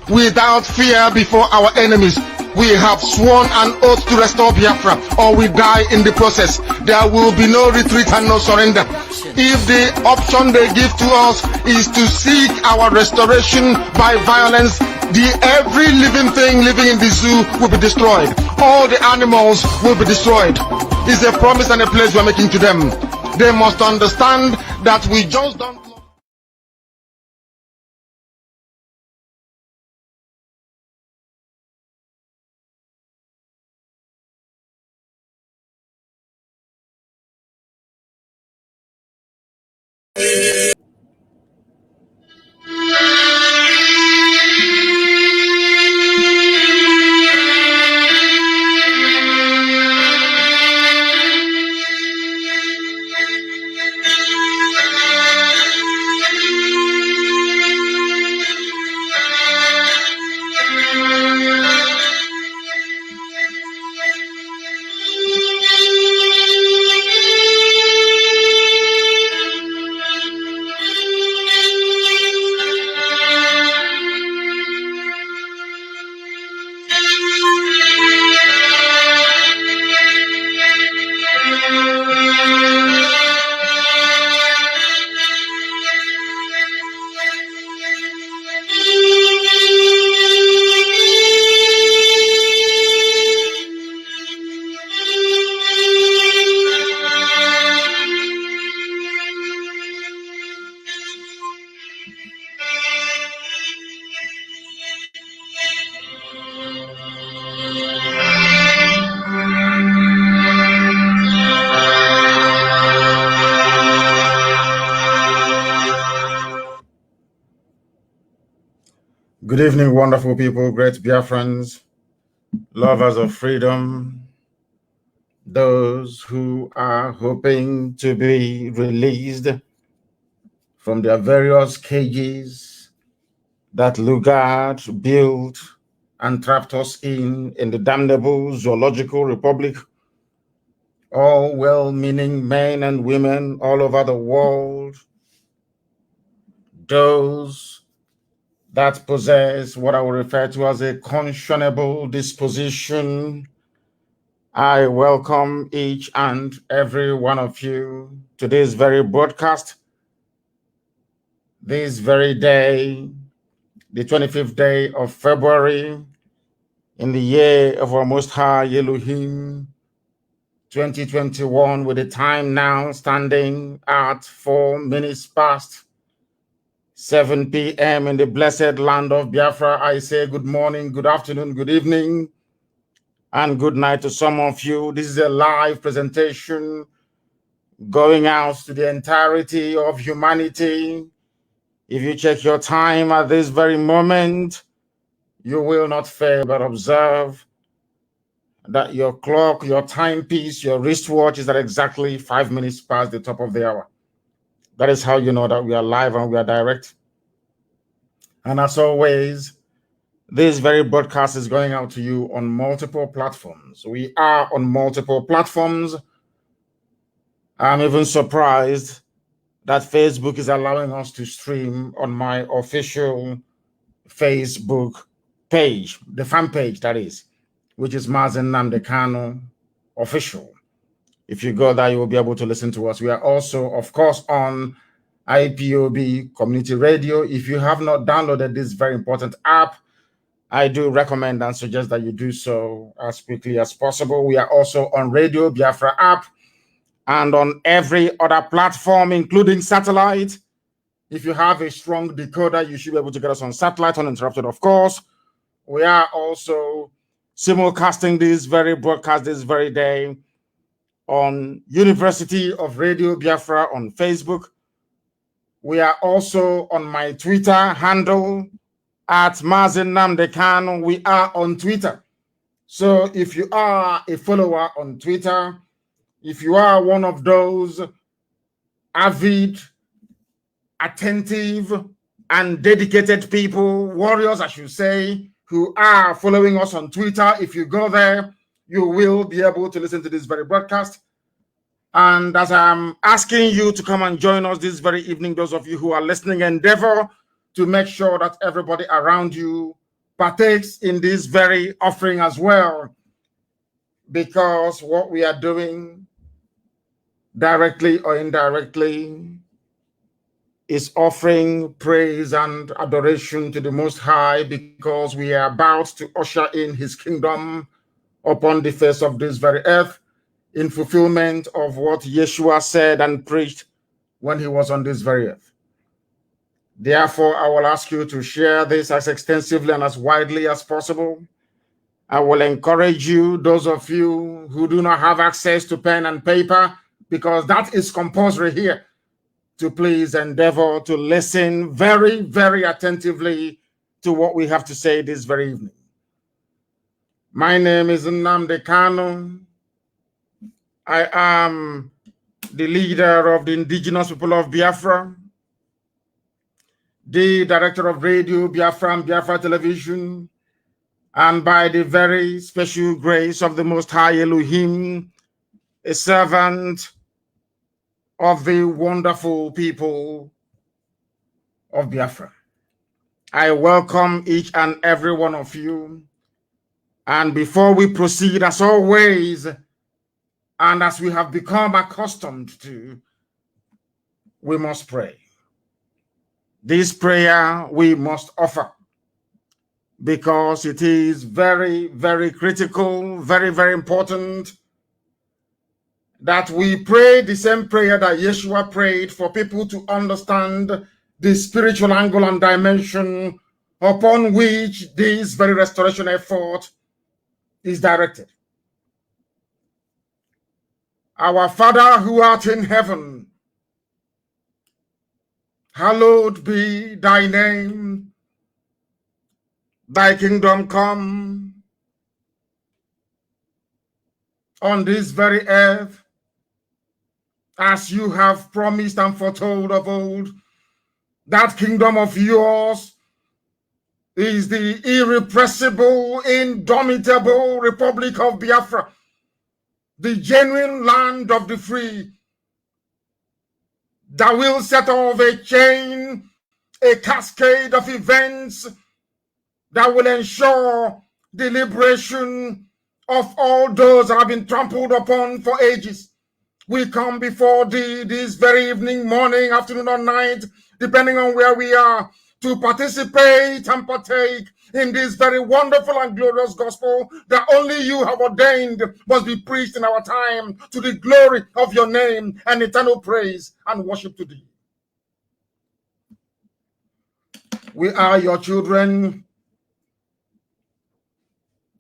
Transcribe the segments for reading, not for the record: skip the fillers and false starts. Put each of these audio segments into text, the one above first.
without fear before our enemies. We have sworn an oath to restore Biafra, or we die in the process. There will be no retreat and no surrender. If the option they give to us is to seek our restoration by violence, every living thing living in the zoo will be destroyed. All the animals will be destroyed. It's a promise and a pledge we're making to them. They must understand that we just don't. Good evening, wonderful people, great Biafrans, lovers of freedom, those who are hoping to be released from their various cages that Lugard built and trapped us in the damnable zoological republic. All well-meaning men and women all over the world, those that possess what I will refer to as a conscionable disposition, I welcome each and every one of you to this very broadcast, this very day, the 25th day of February, in the year of our Most High Elohim, 2021, with the time now standing at 4 minutes past 7 p.m. in the blessed land of Biafra. I say good morning, good afternoon, good evening, and good night to some of you. This is a live presentation going out to the entirety of humanity. If you check your time at this very moment, you will not fail but observe that your clock, your timepiece, your wristwatch is at exactly 5 minutes past the top of the hour. That is how you know that we are live and we are direct. And as always, this very broadcast is going out to you on multiple platforms. We are on multiple platforms. I'm even surprised that Facebook is allowing us to stream on my official Facebook page, the fan page that is, which is Mazi Nnamdi Kanu official. If you go there, you will be able to listen to us. We are also, of course, on IPOB Community Radio. If you have not downloaded this very important app, I do recommend and suggest that you do so as quickly as possible. We are also on Radio Biafra app and on every other platform, including satellite. If you have a strong decoder, you should be able to get us on satellite uninterrupted, of course. We are also simulcasting this very broadcast this very day on University of Radio Biafra on Facebook. We are also on my Twitter handle at Mazi Nnamdi Kanu. We are on Twitter. So if you are a follower on Twitter, if you are one of those avid, attentive, and dedicated people, warriors, I should say, who are following us on Twitter, if you go there, you will be able to listen to this very broadcast. And as I'm asking you to come and join us this very evening, those of you who are listening, endeavor to make sure that everybody around you partakes in this very offering as well, because what we are doing, directly or indirectly, is offering praise and adoration to the Most High, because we are about to usher in his kingdom upon the face of this very earth, in fulfillment of what Yeshua said and preached when he was on this very earth. Therefore, I will ask you to share this as extensively and as widely as possible. I will encourage you, those of you who do not have access to pen and paper, because that is compulsory here, to please endeavor to listen very, very attentively to what we have to say this very evening. My name is Nnamdi Kanu. I am the leader of the indigenous people of Biafra, the director of radio Biafra and Biafra television, and by the very special grace of the Most High Elohim, a servant of the wonderful people of Biafra. I welcome each and every one of you. And before we proceed, as always, and as we have become accustomed to, we must pray. This prayer we must offer, because it is very, very critical, very, very important that we pray the same prayer that Yeshua prayed, for people to understand the spiritual angle and dimension upon which this very restoration effort is directed. Our Father who art in heaven, hallowed be thy name. Thy kingdom come on this very earth, as you have promised and foretold of old. That kingdom of yours is the irrepressible, indomitable Republic of Biafra, the genuine land of the free, that will set off a chain, a cascade of events that will ensure the liberation of all those that have been trampled upon for ages. We come before thee this very evening, morning, afternoon, or night, depending on where we are, to participate and partake in this very wonderful and glorious gospel that only you have ordained must be preached in our time, to the glory of your name and eternal praise and worship to thee. We are your children.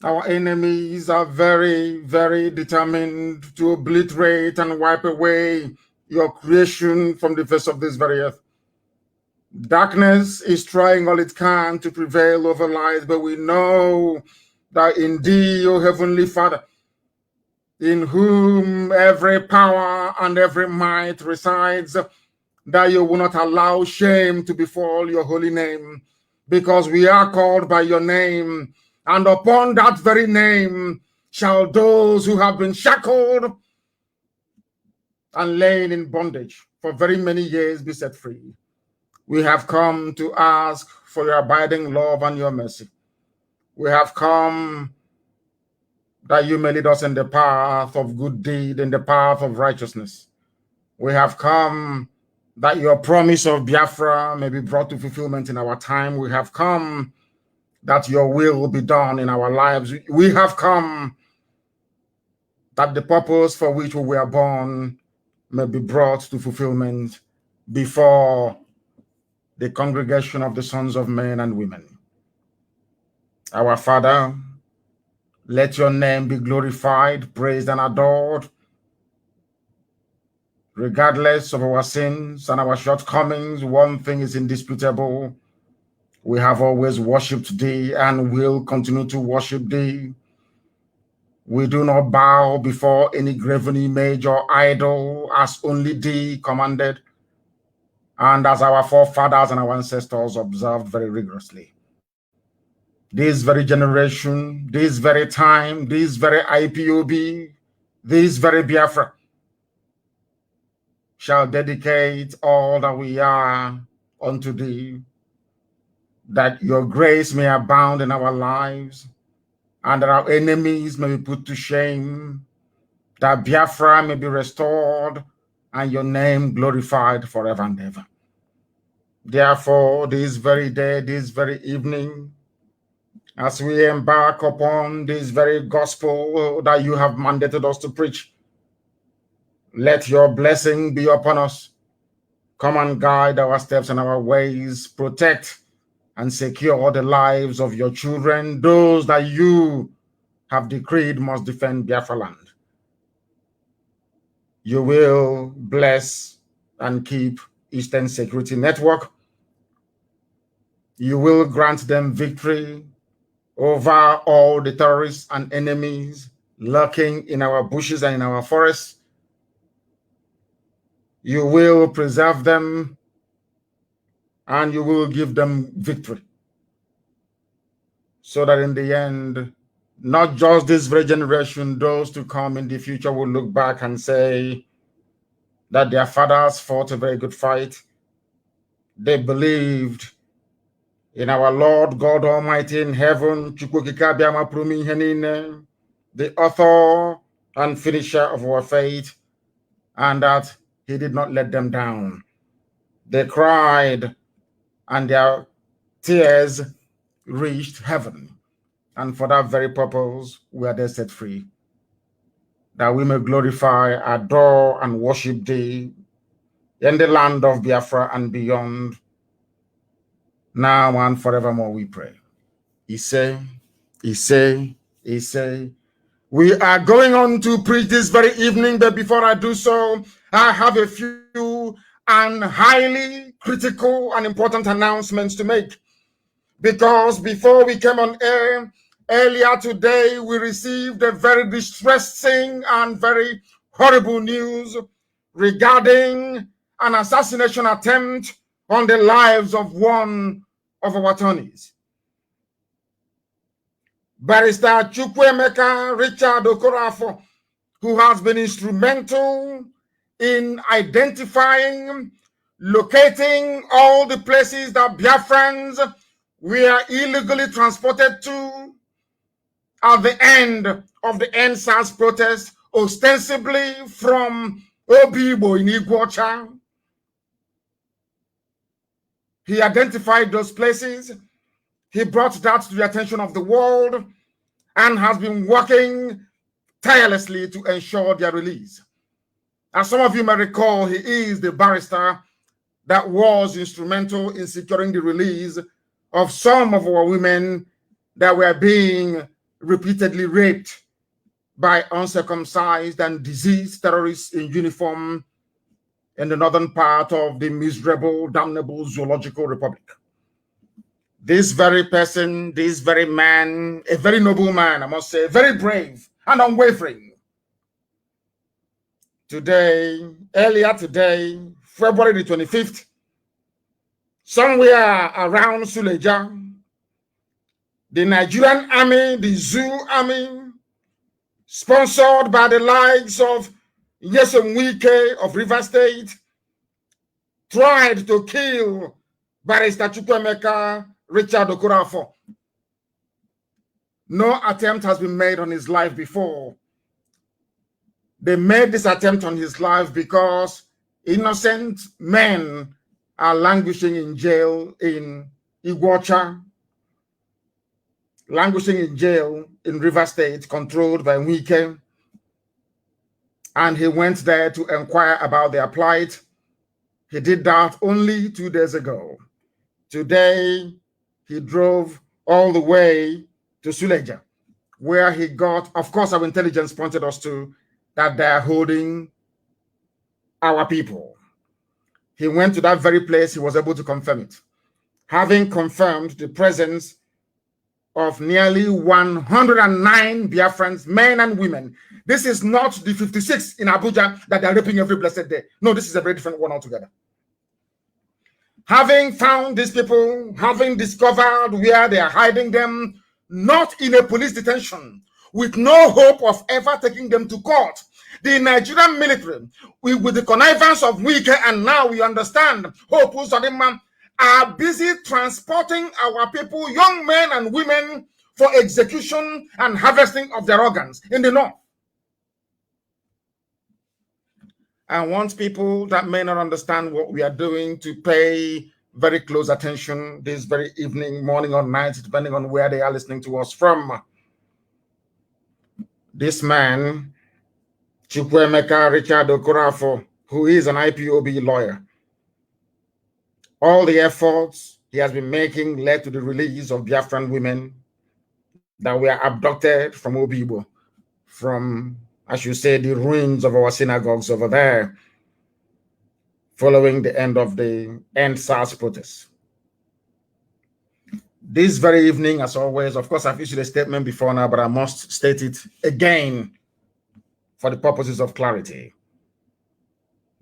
Our enemies are very, very determined to obliterate and wipe away your creation from the face of this very earth. Darkness is trying all it can to prevail over light, but we know that in thee, O Heavenly Father, in whom every power and every might resides, that you will not allow shame to befall your holy name, because we are called by your name, and upon that very name shall those who have been shackled and lain in bondage for very many years be set free. We have come to ask for your abiding love and your mercy. We have come that you may lead us in the path of good deed, in the path of righteousness. We have come that your promise of Biafra may be brought to fulfillment in our time. We have come that your will be done in our lives. We have come that the purpose for which we were born may be brought to fulfillment before the congregation of the sons of men and women. Our Father, let your name be glorified, praised, and adored. Regardless of our sins and our shortcomings, one thing is indisputable. We have always worshipped thee and will continue to worship thee. We do not bow before any graven image or idol, as only thee commanded, and as our forefathers and our ancestors observed very rigorously. This very generation, this very time, this very IPOB, this very Biafra shall dedicate all that we are unto thee. that your grace may abound in our lives, and that our enemies may be put to shame, that Biafra may be restored, and your name glorified forever and ever. Therefore, this very day, this very evening, as we embark upon this very gospel that you have mandated us to preach, let your blessing be upon us. Come and guide our steps and our ways, protect and secure the lives of your children, those that you have decreed must defend Biafra land. You will bless and keep Eastern Security Network. You will grant them victory over all the terrorists and enemies lurking in our bushes and in our forests. You will preserve them and you will give them victory, so that in the end, not just this very generation, those to come in the future will look back and say that their fathers fought a very good fight. They believed in our Lord God Almighty in heaven, the author and finisher of our faith, and that he did not let them down. They cried, and their tears reached heaven. And for that very purpose, we are there set free, that we may glorify, adore, and worship thee in the land of Biafra and beyond, now and forevermore, we pray. Ise, Ise, Ise. We are going on to preach this very evening, but before I do so, I have a few and highly critical and important announcements to make. Because before we came on air, earlier today, we received a very distressing and very horrible news regarding an assassination attempt on the lives of one of our attorneys. Barrister Chukwuemeka Richard Okorafor, who has been instrumental in identifying, locating all the places that Biafrans were illegally transported to at the end of the NSAS protest, ostensibly from Obibo in Iguacha. He identified those places. He brought that to the attention of the world and has been working tirelessly to ensure their release. As some of you may recall, he is the barrister that was instrumental in securing the release of some of our women that were being repeatedly raped by uncircumcised and diseased terrorists in uniform in the northern part of the miserable, damnable Zoological Republic. This very person, this very man, a very noble man, I must say, very brave and unwavering. Today, earlier today, February the 25th, somewhere around Suleja, the Nigerian army, the Zoo army, sponsored by the likes of Nyesom Wike of River State, tried to kill Barrister Chukwuemeka Richard Okorafor. No attempt has been made on his life before. They made this attempt on his life because innocent men are languishing in jail in Iguacha, languishing in jail in River State, controlled by Wike. And he went there to inquire about their plight. He did that only 2 days ago. Today, he drove all the way to Suleja, where he got, of course, our intelligence pointed us to that they're holding our people. He went to that very place, he was able to confirm it, having confirmed the presence of nearly 109 Biafrans, men and women. This is not the 56 in Abuja that they're raping every blessed day. No, this is a very different one altogether. Having found these people, having discovered where they are hiding them, not in a police detention, with no hope of ever taking them to court, the Nigerian military, with the connivance of Wike, and now we understand, Hope Uzodinma, are busy transporting our people, young men and women, for execution and harvesting of their organs in the north. I want people that may not understand what we are doing to pay very close attention this very evening, morning, or night, depending on where they are listening to us from. This man, Chukwuemeka Richard Okorafo, who is an IPOB lawyer, all the efforts he has been making led to the release of Biafran women that were abducted from Obibo, from, I should say, the ruins of our synagogues over there, following the end of the End SARS protests. This very evening, as always, of course, I've issued a statement before now, but I must state it again for the purposes of clarity,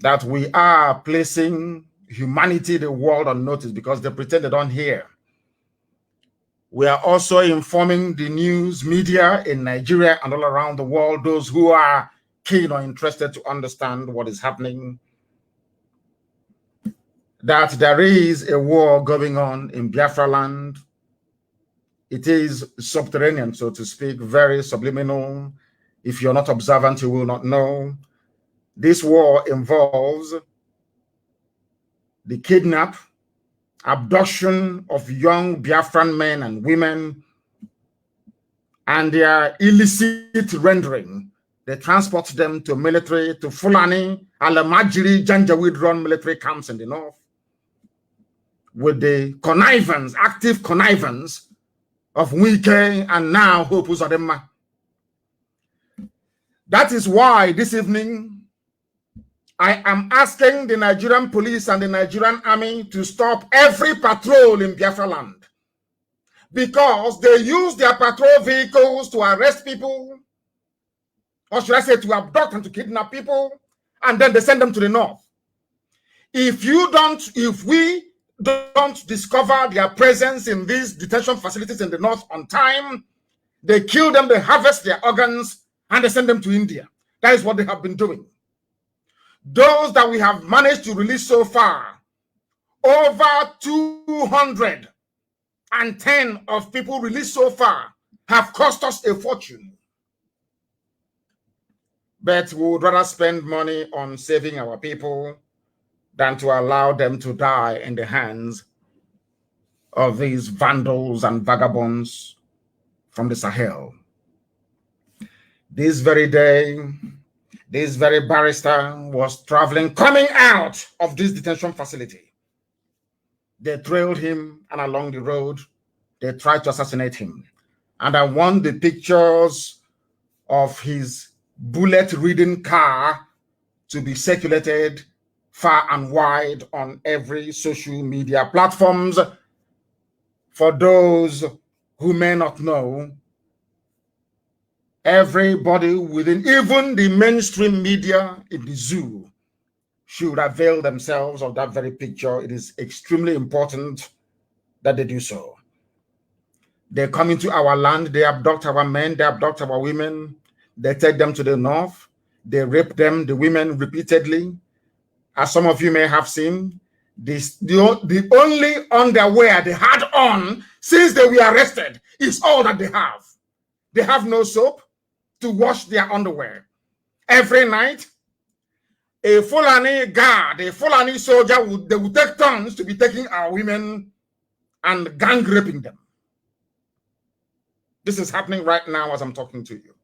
that we are placing humanity, the world, on notice because they pretend they don't hear. We are also informing the news media in Nigeria and all around the world, those who are keen or interested to understand what is happening, that there is a war going on in Biafra land. It is subterranean, so to speak, very subliminal. If you're not observant, you will not know. This war involves the kidnap, abduction of young Biafran men and women, and their illicit rendering. They transport them to military, to Fulani, Alamajiri, Janjaweed-run military camps in the north, with the connivance, active connivance of Wike and now Hope Uzodinma. That is why this evening, I am asking the Nigerian police and the Nigerian army to stop every patrol in Biafra land, because they use their patrol vehicles to arrest people, or should I say to abduct and to kidnap people, and then they send them to the north. If we don't discover their presence in these detention facilities in the north on time, they kill them, they harvest their organs, and they send them to India. That is what they have been doing. Those that we have managed to release so far, over 210 of people released so far, have cost us a fortune. But we would rather spend money on saving our people than to allow them to die in the hands of these vandals and vagabonds from the Sahel. This very day, this very barrister was traveling, coming out of this detention facility. They trailed him, and along the road, they tried to assassinate him. And I want the pictures of his bullet-ridden car to be circulated far and wide on every social media platforms. For those who may not know, everybody within, even the mainstream media in the zoo, should avail themselves of that very picture. It is extremely important that they do so. They come into our land, they abduct our men, they abduct our women, they take them to the north, they rape them, the women, repeatedly. As some of you may have seen, the only underwear they had on since they were arrested is all that they have. They have no soap to wash their underwear. Every night, a Fulani guard, a Fulani soldier, they would take turns to be taking our women and gang raping them. This is happening right now as I'm talking to you.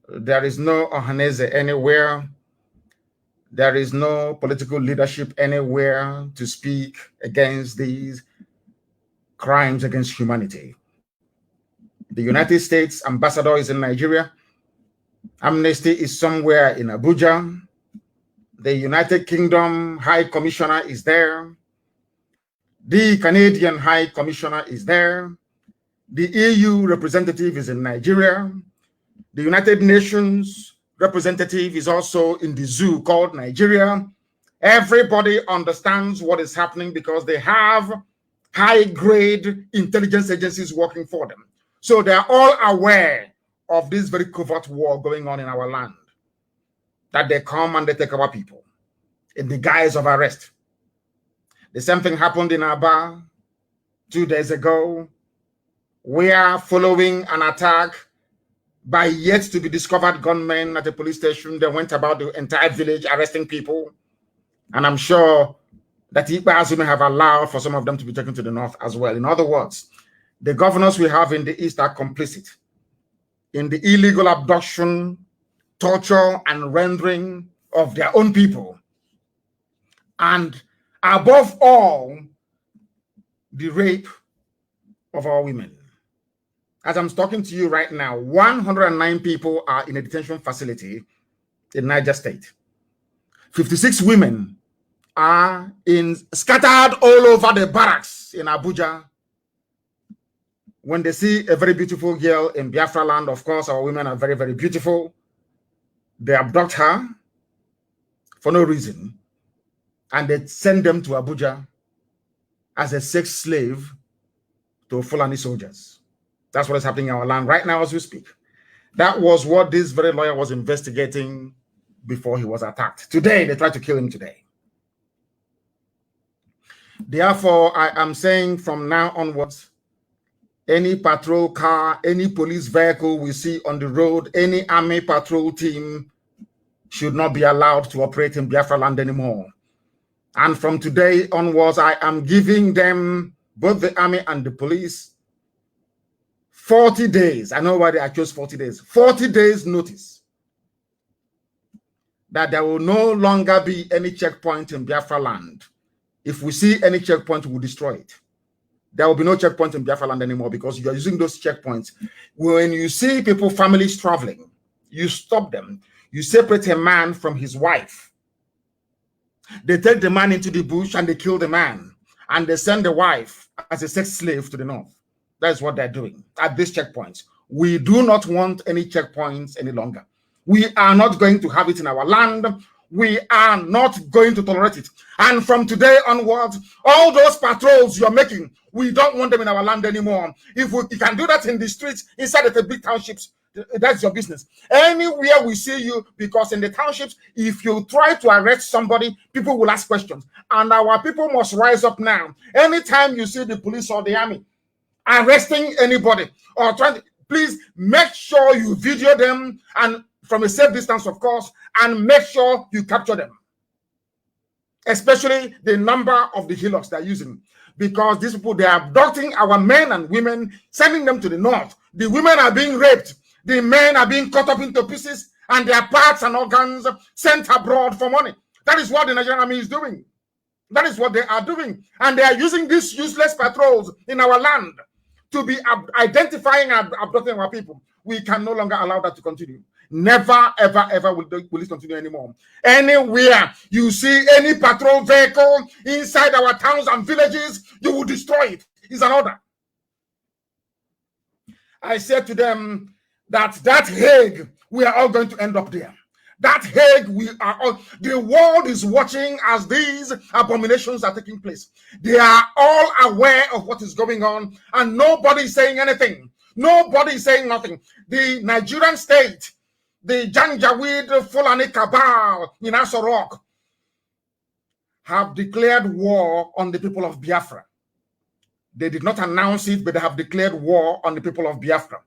There is no Ohaneze anywhere. There is no political leadership anywhere to speak against these crimes against humanity. The United States ambassador is in Nigeria. Amnesty is somewhere in Abuja. The United Kingdom High Commissioner is there. The Canadian High Commissioner is there. The EU representative is in Nigeria. The United Nations representative is also in the zoo called Nigeria. Everybody understands what is happening because they have high-grade intelligence agencies working for them. So they are all aware of this very covert war going on in our land, that they come and they take our people in the guise of arrest. The same thing happened in Aba 2 days ago. We are following an attack by yet to be discovered gunmen at a police station. They went about the entire village arresting people. And I'm sure that Igba may have allowed for some of them to be taken to the north as well. In other words, the governors we have in the east are complicit in the illegal abduction, torture, and rendering of their own people. And above all, the rape of our women. As I'm talking to you right now, 109 people are in a detention facility in Niger State. 56 women are scattered all over the barracks in Abuja. When they see a very beautiful girl in Biafra land, of course, our women are very, very beautiful. They abduct her for no reason, and they send them to Abuja as a sex slave to Fulani soldiers. That's what is happening in our land right now as we speak. That was what this very lawyer was investigating before he was attacked. Today, they tried to kill him today. Therefore, I am saying from now onwards, any patrol car, any police vehicle we see on the road, any army patrol team should not be allowed to operate in Biafra land anymore. And from today onwards, I am giving them, both the army and the police, 40 days. I know why I chose 40 days. 40 days notice that there will no longer be any checkpoint in Biafra land. If we see any checkpoint, we'll destroy it. There will be no checkpoint in Biafra land anymore because you are using those checkpoints. When you see people, families traveling, you stop them. You separate a man from his wife. They take the man into the bush and they kill the man. And they send the wife as a sex slave to the north. That is what they're doing at these checkpoints. We do not want any checkpoints any longer. We are not going to have it in our land. We are not going to tolerate it. And from today onwards, all those patrols you're making, we don't want them in our land anymore. If we can do that in the streets, inside of the big townships, that's your business. Anywhere we see you, because in the townships, if you try to arrest somebody, people will ask questions. And our people must rise up now. Anytime you see the police or the army arresting anybody or trying to, please make sure you video them, and from a safe distance, of course, and make sure you capture them. Especially the number of the hillocks they're using. Because these people, they are abducting our men and women, sending them to the north. The women are being raped. The men are being cut up into pieces, and their parts and organs sent abroad for money. That is what the Nigerian army is doing. That is what they are doing. And they are using these useless patrols in our land to be identifying and abducting our people. We can no longer allow that to continue. Never, ever, ever will this continue anymore. Anywhere you see any patrol vehicle inside our towns and villages, you will destroy it. It's an order. I said to them that Hague, we are all going to end up there. That Hague, we are all, the world is watching as these abominations are taking place. They are all aware of what is going on, and nobody is saying anything. Nobody is saying nothing. The Nigerian state, the Janjaweed Fulani cabal in Aso Rock, have declared war on the people of Biafra. They did not announce it, but they have declared war on the people of Biafra.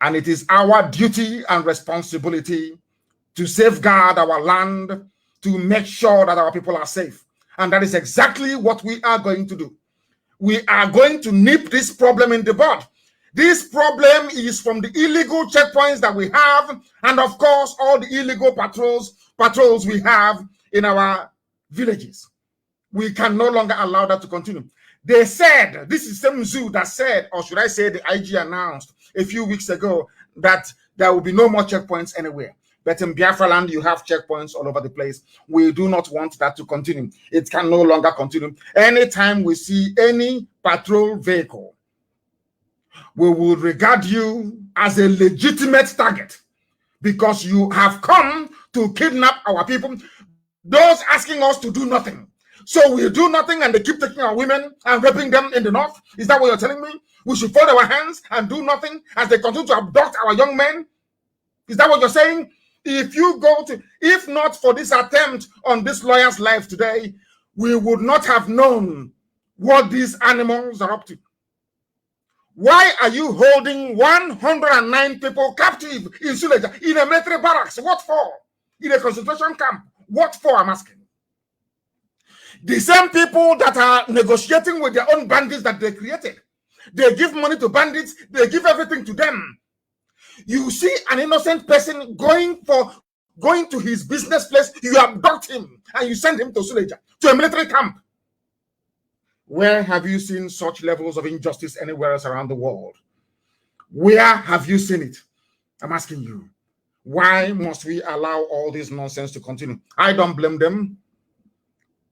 And it is our duty and responsibility to safeguard our land, to make sure that our people are safe. And that is exactly what we are going to do. We are going to nip this problem in the bud. This problem is from the illegal checkpoints that we have, and of course, all the illegal patrols we have in our villages. We can no longer allow that to continue. They said, this is some zoo that said, or should I say the IG announced a few weeks ago, that there will be no more checkpoints anywhere. But in Biafra land, you have checkpoints all over the place. We do not want that to continue. It can no longer continue. Anytime we see any patrol vehicle, we will regard you as a legitimate target because you have come to kidnap our people. Those asking us to do nothing. So we do nothing and they keep taking our women and raping them in the north. Is that what you're telling me? We should fold our hands and do nothing as they continue to abduct our young men? Is that what you're saying? If you go to, if not for this attempt on this lawyer's life today, we would not have known what these animals are up to. Why are you holding 109 people captive in Suleja, in a military barracks? What for? In a concentration camp? What for, I'm asking? The same people that are negotiating with their own bandits that they created. They give money to bandits, they give everything to them. You see an innocent person going to his business place, you abduct him and you send him to Suleja, to a military camp. Where have you seen such levels of injustice anywhere else around the world? Where have you seen it? I'm asking you. Why must we allow all this nonsense to continue? I don't blame them.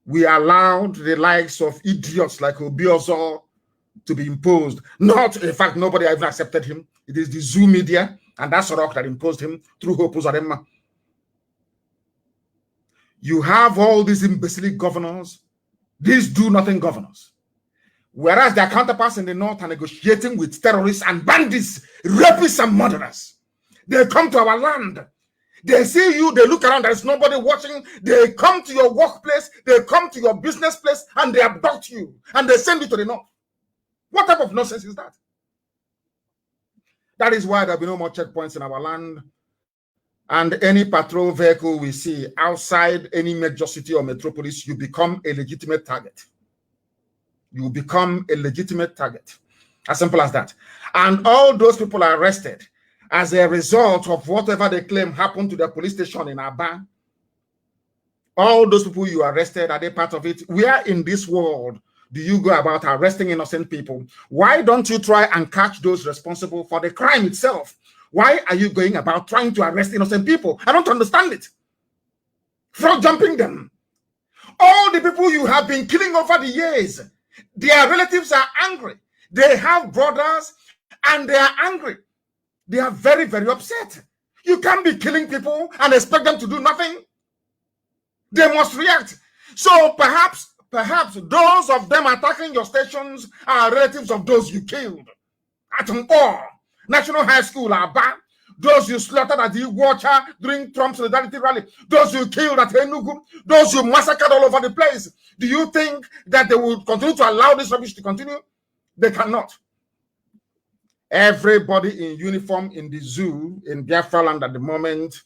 We allowed the likes of idiots like Obiozo to be imposed. Not, in fact, nobody even accepted him. It is the Zoo media and that's Rock that imposed him through Hope Uzodimma. You have all these imbecile governors, these do-nothing governors, whereas their counterparts in the north are negotiating with terrorists and bandits, rapists and murderers. They come to our land. They see you, they look around, there's nobody watching. They come to your workplace, they come to your business place, and they abduct you, and they send you to the north. What type of nonsense is that? That is why there'll be no more checkpoints in our land. And any patrol vehicle we see outside any major city or metropolis, you become a legitimate target. You become a legitimate target. As simple as that. And all those people are arrested as a result of whatever they claim happened to the police station in Aba. All those people you arrested, are they part of it? Where in this world do you go about arresting innocent people? Why don't you try and catch those responsible for the crime itself? Why are you going about trying to arrest innocent people? I don't understand it. Frog jumping them. All the people you have been killing over the years, their relatives are angry. They have brothers and they are angry. They are very, very upset. You can't be killing people and expect them to do nothing. They must react. So perhaps those of them attacking your stations are relatives of those you killed. At Mpo, National High School, Aba, those you slaughtered at the Watcher during Trump's Solidarity Rally, those you killed at Enugu, those you massacred all over the place. Do you think that they will continue to allow this rubbish to continue? They cannot. Everybody in uniform in the zoo in Biafra land at the moment,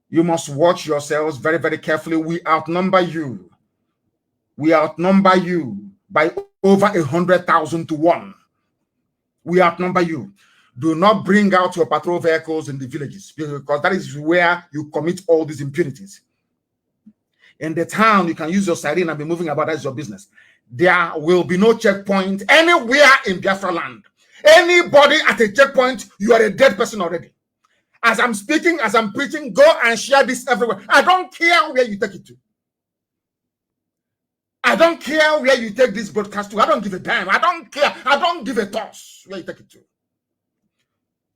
you must watch yourselves very, very carefully. We outnumber you. We outnumber you by over 100,000 to 1. We outnumber you. Do not bring out your patrol vehicles in the villages because that is where you commit all these impunities. In the town, you can use your siren and be moving about. That's your business. There will be no checkpoint anywhere in Biafra land. Anybody at a checkpoint, you are a dead person already. As I'm speaking, as I'm preaching, go and share this everywhere. I don't care where you take it to. I don't care where you take this broadcast to. I don't give a damn. I don't care. I don't give a toss where you take it to.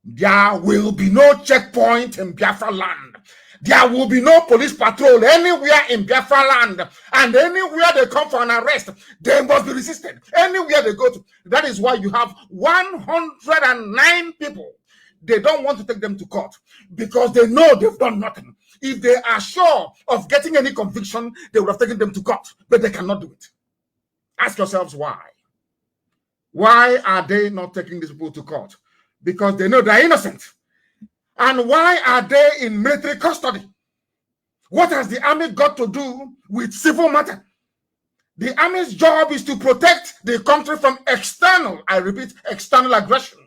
There will be no checkpoint in Biafra land. There will be no police patrol anywhere in Biafra land. And anywhere they come for an arrest, they must be resisted. Anywhere they go to. That is why you have 109 people. They don't want to take them to court because they know they've done nothing. If they are sure of getting any conviction, they would have taken them to court, but they cannot do it. Ask yourselves why. Why are they not taking these people to court? Because they know they're innocent. And why are they in military custody? What has the army got to do with civil matter? The army's job is to protect the country from external, I repeat, external aggression.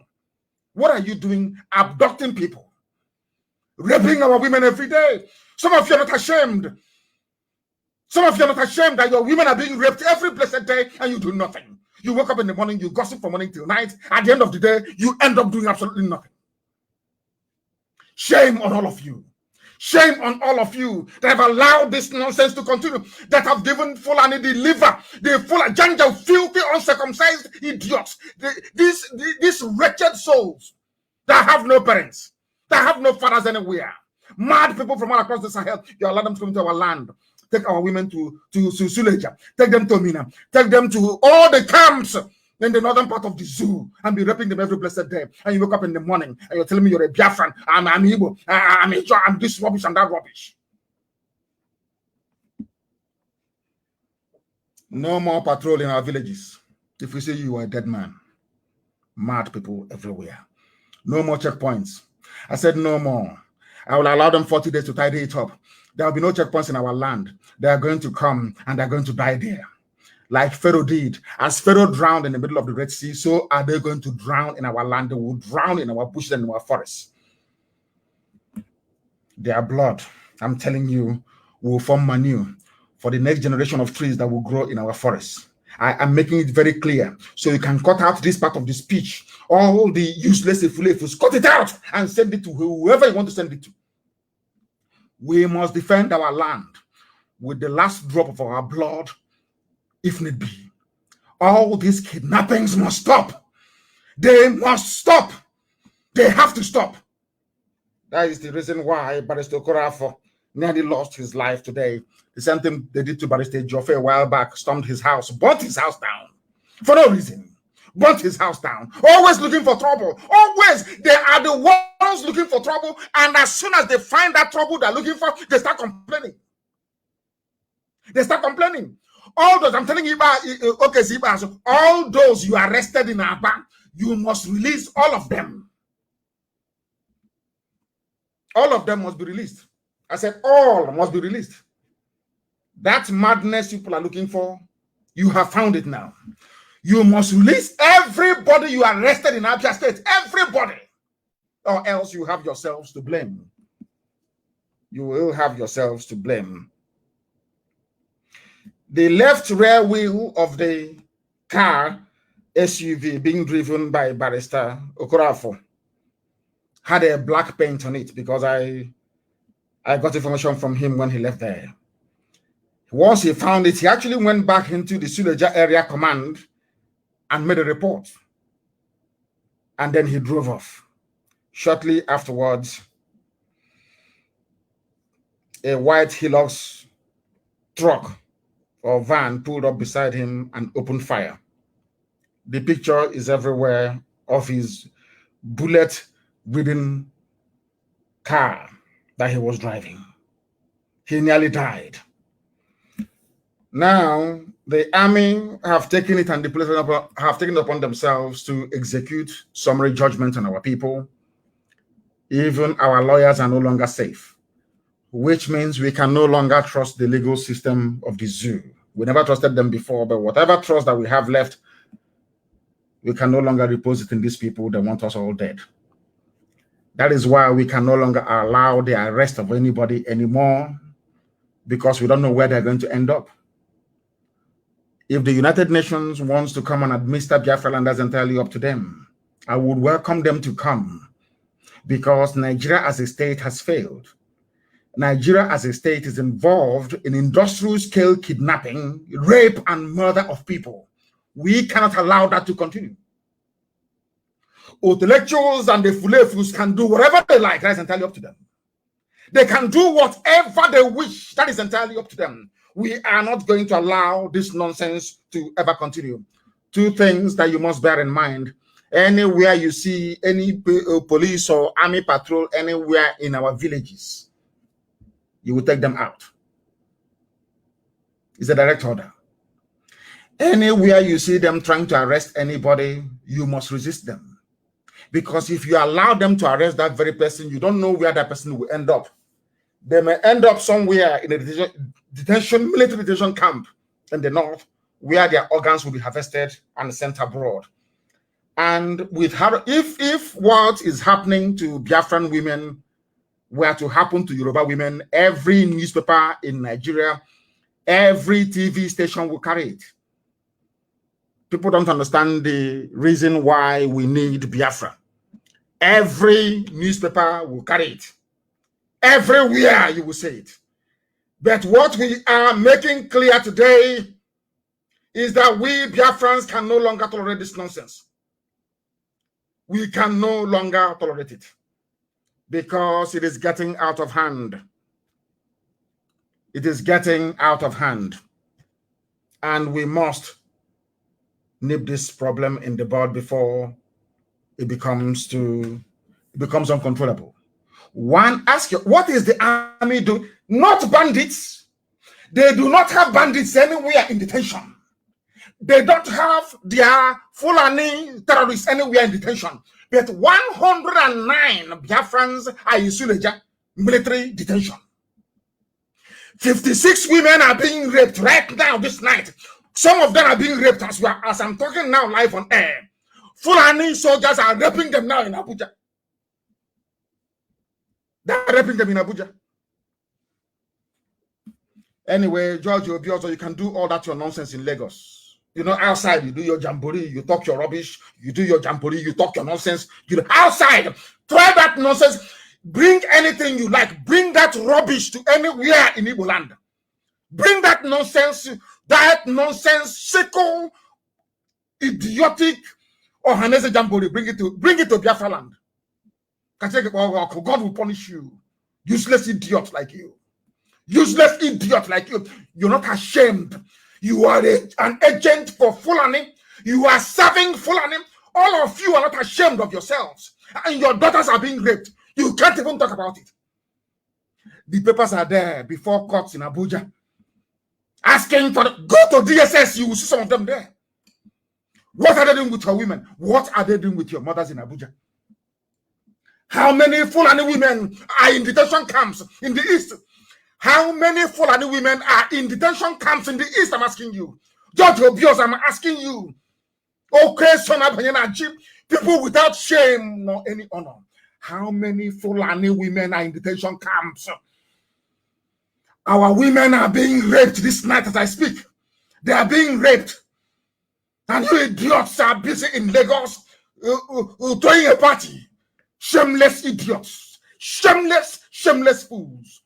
What are you doing? Abducting people, raping our women every day. Some of you are not ashamed. Some of you are not ashamed that your women are being raped every blessed day and you do nothing. You wake up in the morning, you gossip from morning till night. At the end of the day, you end up doing absolutely nothing. Shame on all of you. Shame on all of you that have allowed this nonsense to continue, that have given Fulani the liver, the full agenda, filthy, uncircumcised idiots, these wretched souls that have no parents, that have no fathers anywhere. Mad people from all across the Sahel, you allow them to come to our land. Take our women to Suleja, take them to Mina, take them to all the camps in the northern part of the zoo and be raping them every blessed day. And you wake up in the morning and you're telling me you're a Biafran, I'm Igbo, I'm this rubbish and that rubbish. No more patrol in our villages. If we say you are a dead man, mad people everywhere. No more checkpoints. I said no more. I will allow them 40 days to tidy it up. There will be no checkpoints in our land. They are going to come and they're going to die there. Like Pharaoh did. As Pharaoh drowned in the middle of the Red Sea, so are they going to drown in our land. They will drown in our bushes and in our forests. Their blood, I'm telling you, will form manure for the next generation of trees that will grow in our forests. I am making it very clear. So you can cut out this part of the speech. All the useless ifulefus, cut it out and send it to whoever you want to send it to. We must defend our land with the last drop of our blood, if need be. All these kidnappings must stop. They must stop. They have to stop. That is the reason why Barrister Okorafor nearly lost his life today. The same thing they did to Barrister Joffe a while back, stormed his house, burnt his house down for no reason. Burnt his house down. Always looking for trouble. Always. They are the ones looking for trouble. And as soon as they find that trouble they're looking for, they start complaining. They start complaining. All those, I'm telling you, okay, all those you arrested in Aba, you must release all of them. All of them must be released. I said all must be released. That madness people are looking for, you have found it now. You must release everybody you arrested in Abia State. Everybody. Or else you have yourselves to blame. You will have yourselves to blame. The left rear wheel of the car SUV being driven by Barrister Okorafor had a black paint on it because I got information from him when he left there. Once he found it, he actually went back into the Suleja Area Command and made a report. And then he drove off. Shortly afterwards, a white Hilux truck or van pulled up beside him and opened fire. The picture is everywhere of his bullet-ridden car that he was driving. He nearly died. Now, the army have taken it and the police have taken it upon themselves to execute summary judgment on our people. Even our lawyers are no longer safe, which means we can no longer trust the legal system of the zoo. We never trusted them before, but whatever trust that we have left, we can no longer repose it in these people that want us all dead. That is why we can no longer allow the arrest of anybody anymore, because we don't know where they're going to end up. If the United Nations wants to come and administer Biafra land, that's entirely up to them. I would welcome them to come, because Nigeria as a state has failed. Nigeria as a state is involved in industrial scale kidnapping, rape, and murder of people. We cannot allow that to continue. Intellectuals and the fulefus can do whatever they like. That is entirely up to them. They can do whatever they wish. That is entirely up to them. We are not going to allow this nonsense to ever continue. Two things that you must bear in mind. Anywhere you see any police or army patrol anywhere in our villages, you will take them out. It's a direct order. Anywhere you see them trying to arrest anybody, you must resist them. Because if you allow them to arrest that very person, you don't know where that person will end up. They may end up somewhere in a military detention camp in the north, where their organs will be harvested and sent abroad. And with her, if what is happening to Biafran women were to happen to Yoruba women, every newspaper in Nigeria, every TV station will carry it. People don't understand the reason why we need Biafra. Every newspaper will carry it. Everywhere you will say it. But what we are making clear today is that we Biafrans can no longer tolerate this nonsense. We can no longer tolerate it because it is getting out of hand. It is getting out of hand. And we must nip this problem in the bud before it becomes uncontrollable. One, ask you, what is the army doing? Not bandits. They do not have bandits anywhere in detention. They don't have their Fulani terrorists anywhere in detention. But 109 Biafrans are in Suleja military detention. 56 women are being raped right now this night. Some of them are being raped as I'm talking now live on air. Fulani soldiers are raping them now in Abuja. They're raping them in Abuja. Anyway, George Obiozo, you can do all that your nonsense in Lagos. You know, outside, you do your jamboree, you talk your rubbish, you do your jamboree, you talk your nonsense. You know, outside, try that nonsense. Bring anything you like. Bring that rubbish to anywhere in Igbo land. Bring that nonsense, sickle, idiotic, or Hanese jamboree. Bring it to Biafra land. God will punish you. Useless idiot like you. Useless idiot like you. You're not ashamed. You are an agent for Fulani. You are serving Fulani. All of you are not ashamed of yourselves. And your daughters are being raped. You can't even talk about it. The papers are there before courts in Abuja. Asking for go to DSS, you will see some of them there. What are they doing with your women? What are they doing with your mothers in Abuja? How many Fulani women are in detention camps in the east? How many Fulani women are in detention camps in the east? I'm asking you. George Obios, I'm asking you. Okay, son of people without shame nor any honor. How many Fulani women are in detention camps? Our women are being raped this night as I speak. They are being raped. And you idiots are busy in Lagos throwing a party. Shameless idiots. Shameless fools.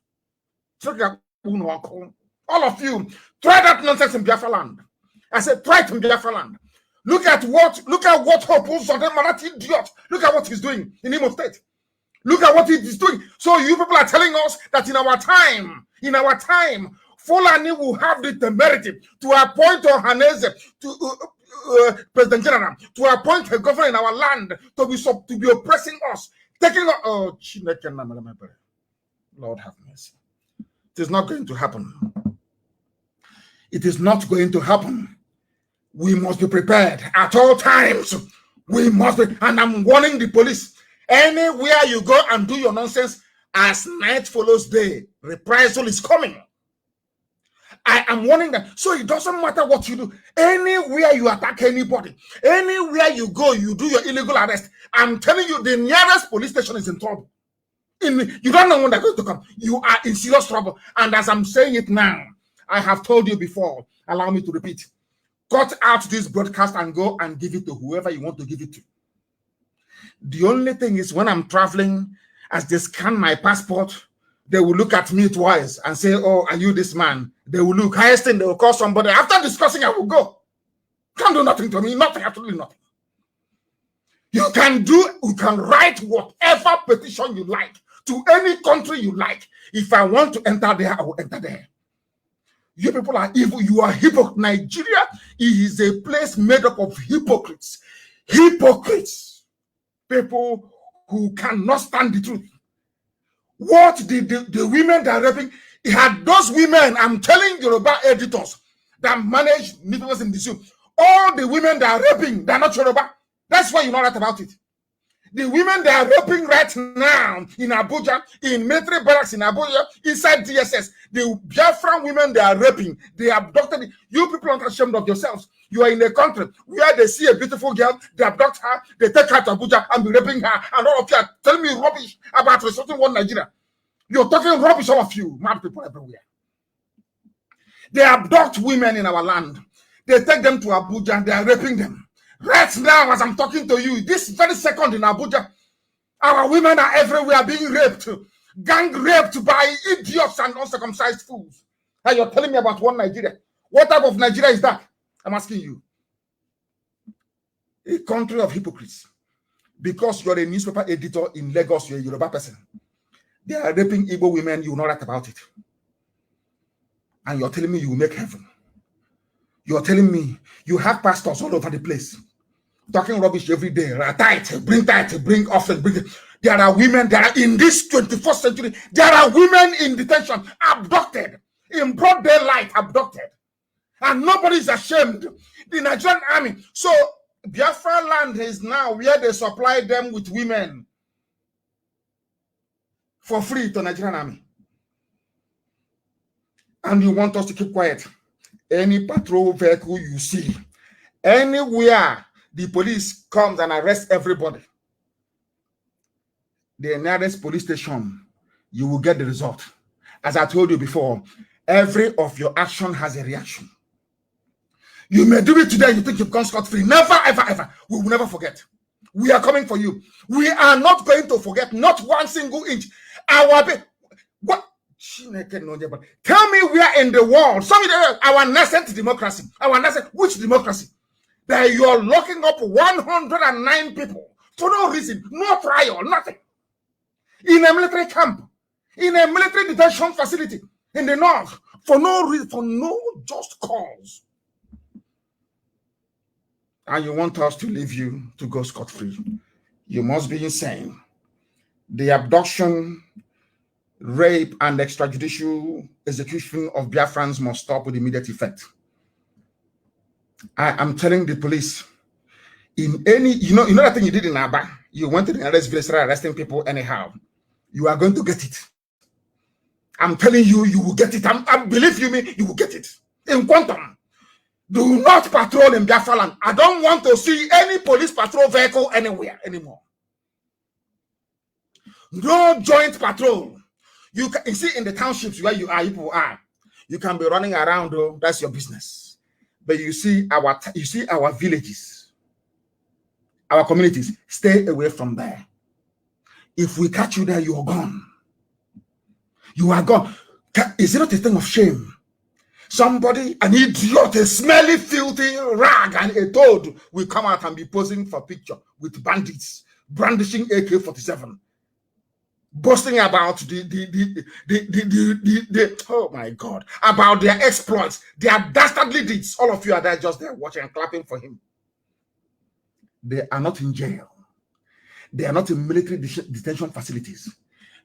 All of you, try that nonsense in Biafra land. I said, try it in Biafra land. Look at what Hope Marathi idiot. Look at what he's doing in Imo State. Look at what he's doing. So you people are telling us that in our time, Fulani will have the temerity to appoint Ohaneze to President General, to appoint a governor in our land to be oppressing us, taking Lord have mercy. It is not going to happen. It is not going to happen. We must be prepared at all times. We must be, and I'm warning the police. Anywhere you go and do your nonsense, as night follows day, reprisal is coming. I am warning them. So it doesn't matter what you do. Anywhere you attack anybody, anywhere you go, you do your illegal arrest. I'm telling you, the nearest police station is in trouble. You don't know when they're going to come. You are in serious trouble. And as I'm saying it now, I have told you before, allow me to repeat. Cut out this broadcast and go and give it to whoever you want to give it to. The only thing is when I'm traveling, as they scan my passport, they will look at me twice and say, oh, are you this man? They will look. Highest thing, they will call somebody. After discussing, I will go. Can't do nothing to me. Nothing, absolutely nothing. You can write whatever petition you like to any country you like. If I want to enter there, I will enter there. You people are evil. You are hypocrites. Nigeria is a place made up of hypocrites. Hypocrites. People who cannot stand the truth. What the women that are raping, it had those women, I'm telling Yoruba editors that manage newspapers in the zoo, all the women that are raping, they're not Yoruba. That's why you're not right about it. The women that are raping right now in Abuja, in military barracks in Abuja, inside DSS, the Biafran women they are raping, they abducted. You people aren't ashamed of yourselves. You are in a country where they see a beautiful girl, they abduct her, they take her to Abuja and be raping her, and all of you are telling me rubbish about resorting one Nigeria. You're talking rubbish, all of you, mad people everywhere. They abduct women in our land. They take them to Abuja and they are raping them. Right now, as I'm talking to you, this very second in Abuja, our women are everywhere being raped, gang raped by idiots and uncircumcised fools. And you're telling me about one Nigeria. What type of Nigeria is that? I'm asking you. A country of hypocrites. Because you're a newspaper editor in Lagos, you're a Yoruba person. They are raping Igbo women, you will not write about it. And you're telling me you will make heaven. You're telling me you have pastors all over the place talking rubbish every day. Tithe, bring offering, bring it. There are women that are in this 21st century. There are women in detention, abducted, in broad daylight, abducted. And nobody is ashamed. The Nigerian army. So Biafra land is now where they supply them with women for free to Nigerian army. And you want us to keep quiet. Any patrol vehicle you see, anywhere the police comes and arrests everybody, the nearest police station, you will get the result. As I told you before, every of your action has a reaction. You may do it today, you think you've gone scot-free. Never, ever, ever. We will never forget. We are coming for you. We are not going to forget, not one single inch. What? Tell me where in the world, our nascent democracy, which democracy? That you are locking up 109 people for no reason, no trial, nothing. In a military camp, in a military detention facility in the north, for no reason, for no just cause. And you want us to leave you to go scot-free. You must be insane. The abduction, rape, and extrajudicial execution of Biafrans must stop with immediate effect. I am telling the police, in any, you know that thing you did in Aba, you went to the arrest village, started arresting people anyhow. You are going to get it. I'm telling you, you will get it. Believe you me, you will get it. In quantum. Do not patrol in Biafra land. I don't want to see any police patrol vehicle anywhere anymore. No joint patrol. You see in the townships where you are, you can be running around. Oh, that's your business. But you see our villages, our communities. Stay away from there. If we catch you there, you are gone. You are gone. Is it not a thing of shame? Somebody, an idiot, a smelly, filthy rag, and a toad will come out and be posing for picture with bandits, brandishing AK-47, boasting about oh my God, about their exploits, their dastardly deeds. All of you are there just there watching and clapping for him. They are not in jail. They are not in military detention facilities,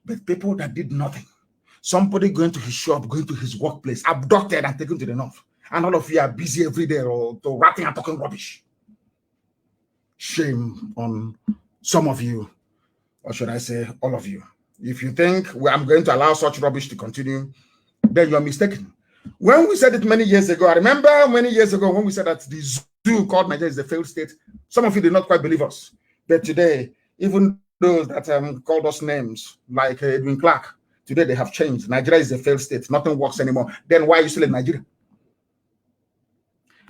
but people that did nothing. Somebody going to his shop, going to his workplace, abducted and taken to the north. And all of you are busy every day or ratting and talking rubbish. Shame on some of you, or should I say all of you. If you think I'm going to allow such rubbish to continue, then you're mistaken. When we said it many years ago, I remember many years ago when we said that the zoo called Nigeria is a failed state, some of you did not quite believe us. But today, even those that called us names, like Edwin Clark, today they have changed. Nigeria is a failed state. Nothing works anymore. Then why are you still in Nigeria?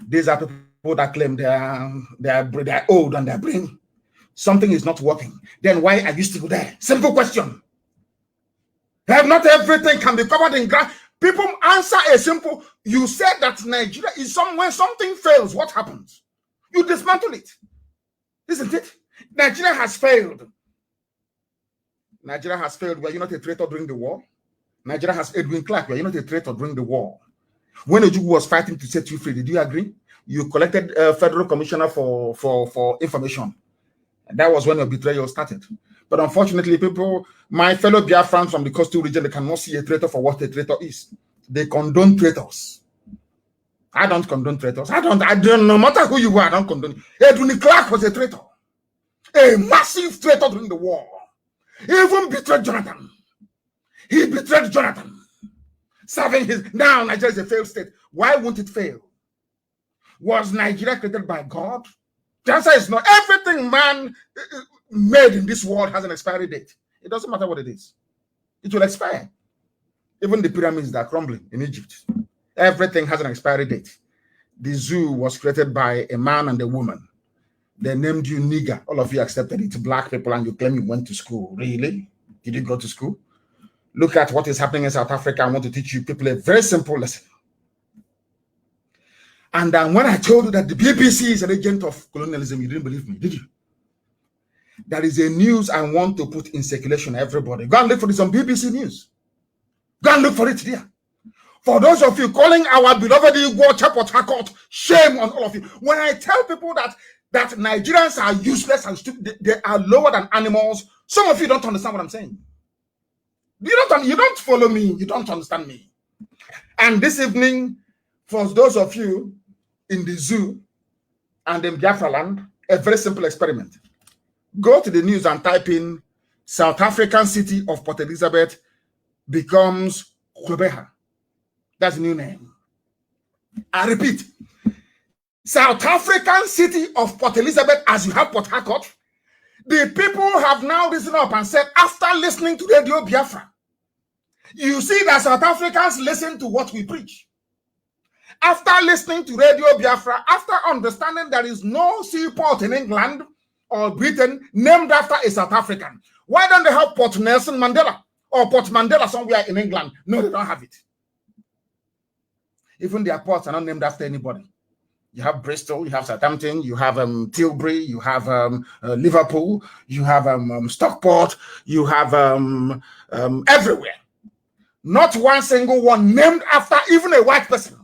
These are people that claim they are old on their brain. Something is not working. Then why are you still there? Simple question. Not everything can be covered in grass. People answer a simple. You said that Nigeria is when something fails, what happens? You dismantle it. Isn't it? Nigeria has failed. Nigeria has failed. Were you not a traitor during the war? Nigeria has Edwin Clark. Were you not a traitor during the war? When Ojukwu was fighting to set you free, did you agree? You collected a federal commissioner for information. And that was when your betrayal started. But unfortunately, people, my fellow Biafrans from the coastal region, they cannot see a traitor for what a traitor is. They condone traitors. I don't condone traitors. I don't, no matter who you are, I don't condone. Edwin Clark was a traitor. A massive traitor during the war. He even betrayed Jonathan. He betrayed Jonathan. Serving now Nigeria is a failed state. Why won't it fail? Was Nigeria created by God? The answer is no. Everything man made in this world has an expiry date. It doesn't matter what it is. It will expire. Even the pyramids that are crumbling in Egypt. Everything has an expiry date. The zoo was created by a man and a woman. They named you nigger. All of you accepted it. Black people, and you claim you went to school. Really? Did you go to school? Look at what is happening in South Africa. I want to teach you people a very simple lesson. And when I told you that the BBC is an agent of colonialism, you didn't believe me, did you? There is a news I want to put in circulation, everybody. Go and look for this on BBC News. Go and look for it there. For those of you calling our beloved Igbo Chapot Hakot, shame on all of you. When I tell people that Nigerians are useless and stupid, they are lower than animals, some of you don't understand what I'm saying. You don't follow me. You don't understand me. And this evening, For those of you in the zoo and in Biafra land, a very simple experiment. Go to the news and type in South African city of Port Elizabeth becomes Kwebeha. That's the new name. I repeat, South African city of Port Elizabeth, as you have Port Harcourt, the people have now risen up and said, after listening to Radio Biafra, you see that South Africans listen to what we preach. After listening to Radio Biafra, after understanding there is no seaport in England or Britain named after a South African, why don't they have Port Nelson Mandela or Port Mandela somewhere in England? No, they don't have it. Even their ports are not named after anybody. You have Bristol, you have Southampton, you have Tilbury, you have Liverpool, you have Stockport, you have everywhere. Not one single one named after even a white person.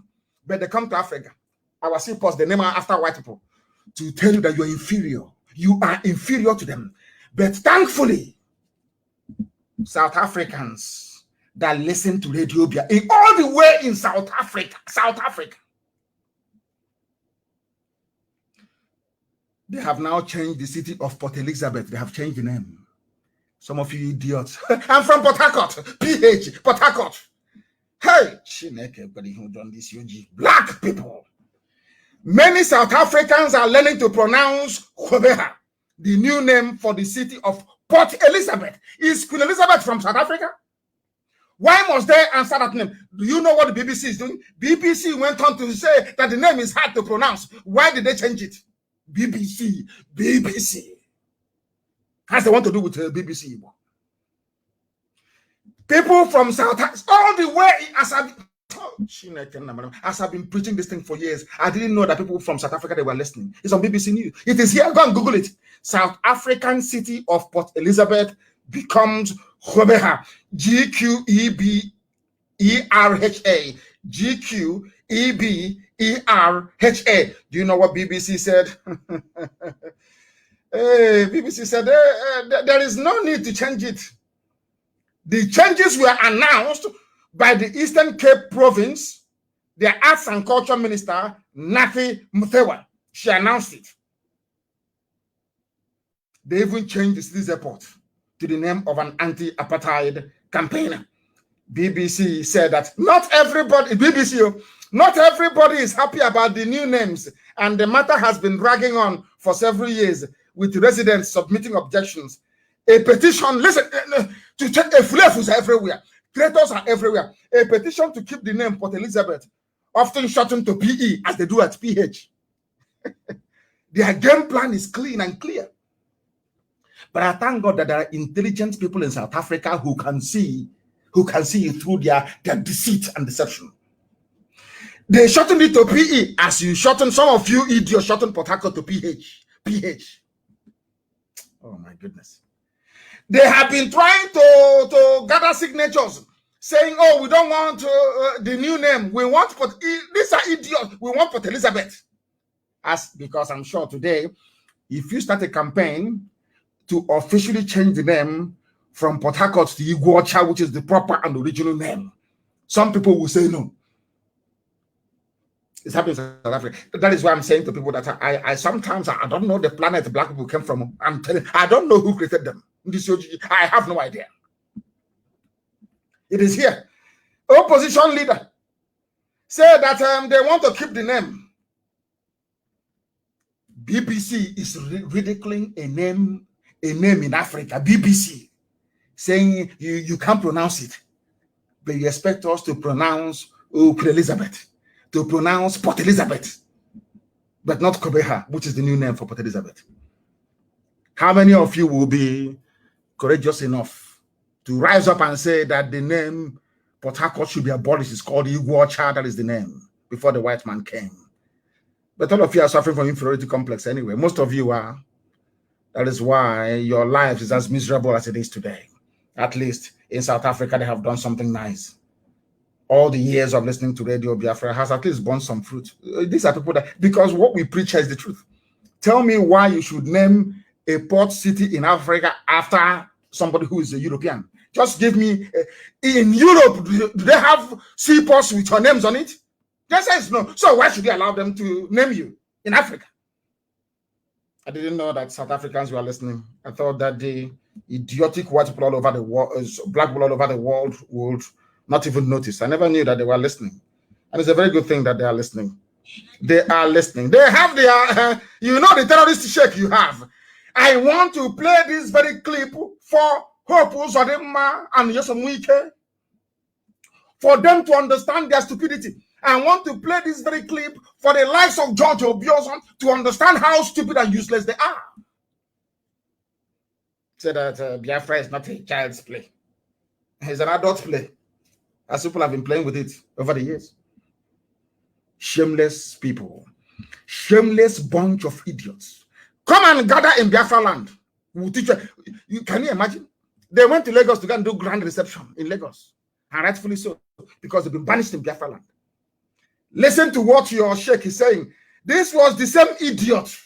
But they come to Africa. Our seaports, they name after white people to tell you that you're inferior. You are inferior to them. But thankfully, South Africans that listen to Radio Biafra, all the way in South Africa, they have now changed the city of Port Elizabeth. They have changed the name. Some of you idiots. I'm from Port Harcourt. PH, Port Harcourt. Hey, everybody who done this, black people. Many South Africans are learning to pronounce Kwebeha, the new name for the city of Port Elizabeth. Is Queen Elizabeth from South Africa? Why must they answer that name? Do you know what the BBC is doing? BBC went on to say that the name is hard to pronounce. Why did they change it? BBC. Has they want to do with BBC? People from South Africa, all the way, as I've been preaching this thing for years, I didn't know that people from South Africa, they were listening. It's on BBC News. It is here. Go and Google it. South African city of Port Elizabeth becomes Kwebeha. G-Q-E-B-E-R-H-A. G-Q-E-B-E-R-H-A. Do you know what BBC said? BBC said there is no need to change it. The changes were announced by the Eastern Cape Province, their Arts and Culture Minister, Nathi Muthewa. She announced it. They even changed the city's airport to the name of an anti-apartheid campaigner. BBC said that not everybody is happy about the new names, and the matter has been dragging on for several years with residents submitting objections. A petition, listen, to check a flavors are everywhere. Traitors are everywhere. A petition to keep the name Port Elizabeth, often shortened to PE, as they do at PH. Their game plan is clean and clear. But I thank God that there are intelligent people in South Africa who can see through their deceit and deception. They shortened it to PE, as you shorten, some of you idiots shorten Port Harcourt to PH. Oh my goodness. They have been trying to gather signatures, saying, "Oh, we don't want the new name. We want these are idiots. We want Port Elizabeth." Because I'm sure today, if you start a campaign to officially change the name from Port Harcourt to Iguacha, which is the proper and original name, some people will say no. It's happening in South Africa. That is why I'm saying to people that I sometimes I don't know the planet black people came from. I'm telling I don't know who created them. I have no idea. It is here. Opposition leader said that they want to keep the name. BBC is ridiculing a name in Africa. BBC saying you can't pronounce it, but you expect us to pronounce Queen Elizabeth, to pronounce Port Elizabeth, but not Kwebeha, which is the new name for Port Elizabeth. How many of you will be courageous enough to rise up and say that the name Port Harcourt should be abolished? It's called Iguacha, that is the name, before the white man came. But all of you are suffering from inferiority complex anyway. Most of you are. That is why your life is as miserable as it is today. At least in South Africa, they have done something nice. All the years of listening to Radio Biafra has at least borne some fruit. These are people that, because what we preach is the truth. Tell me why you should name a port city in Africa after somebody who is a European. Just give me, in Europe, do they have seaports with your names on it? The answer is no. So why should you allow them to name you in Africa? I didn't know that South Africans were listening. I thought that the idiotic white people all over the world, black people all over the world would not even notice. I never knew that they were listening. And it's a very good thing that they are listening. They are listening. They have their, you know, the terrorist shake you have. I want to play this very clip for Hope Uzodimma and Yosemite, for them to understand their stupidity. I want to play this very clip for the likes of George Obioson to understand how stupid and useless they are. Say that Biafra is not a child's play. It's an adult play. As people have been playing with it over the years. Shameless people. Shameless bunch of idiots. Come and gather in Biafra land. We'll teach you. Can you imagine? They went to Lagos to go and do grand reception in Lagos. And rightfully so. Because they've been banished in Biafra land. Listen to what your sheikh is saying. This was the same idiot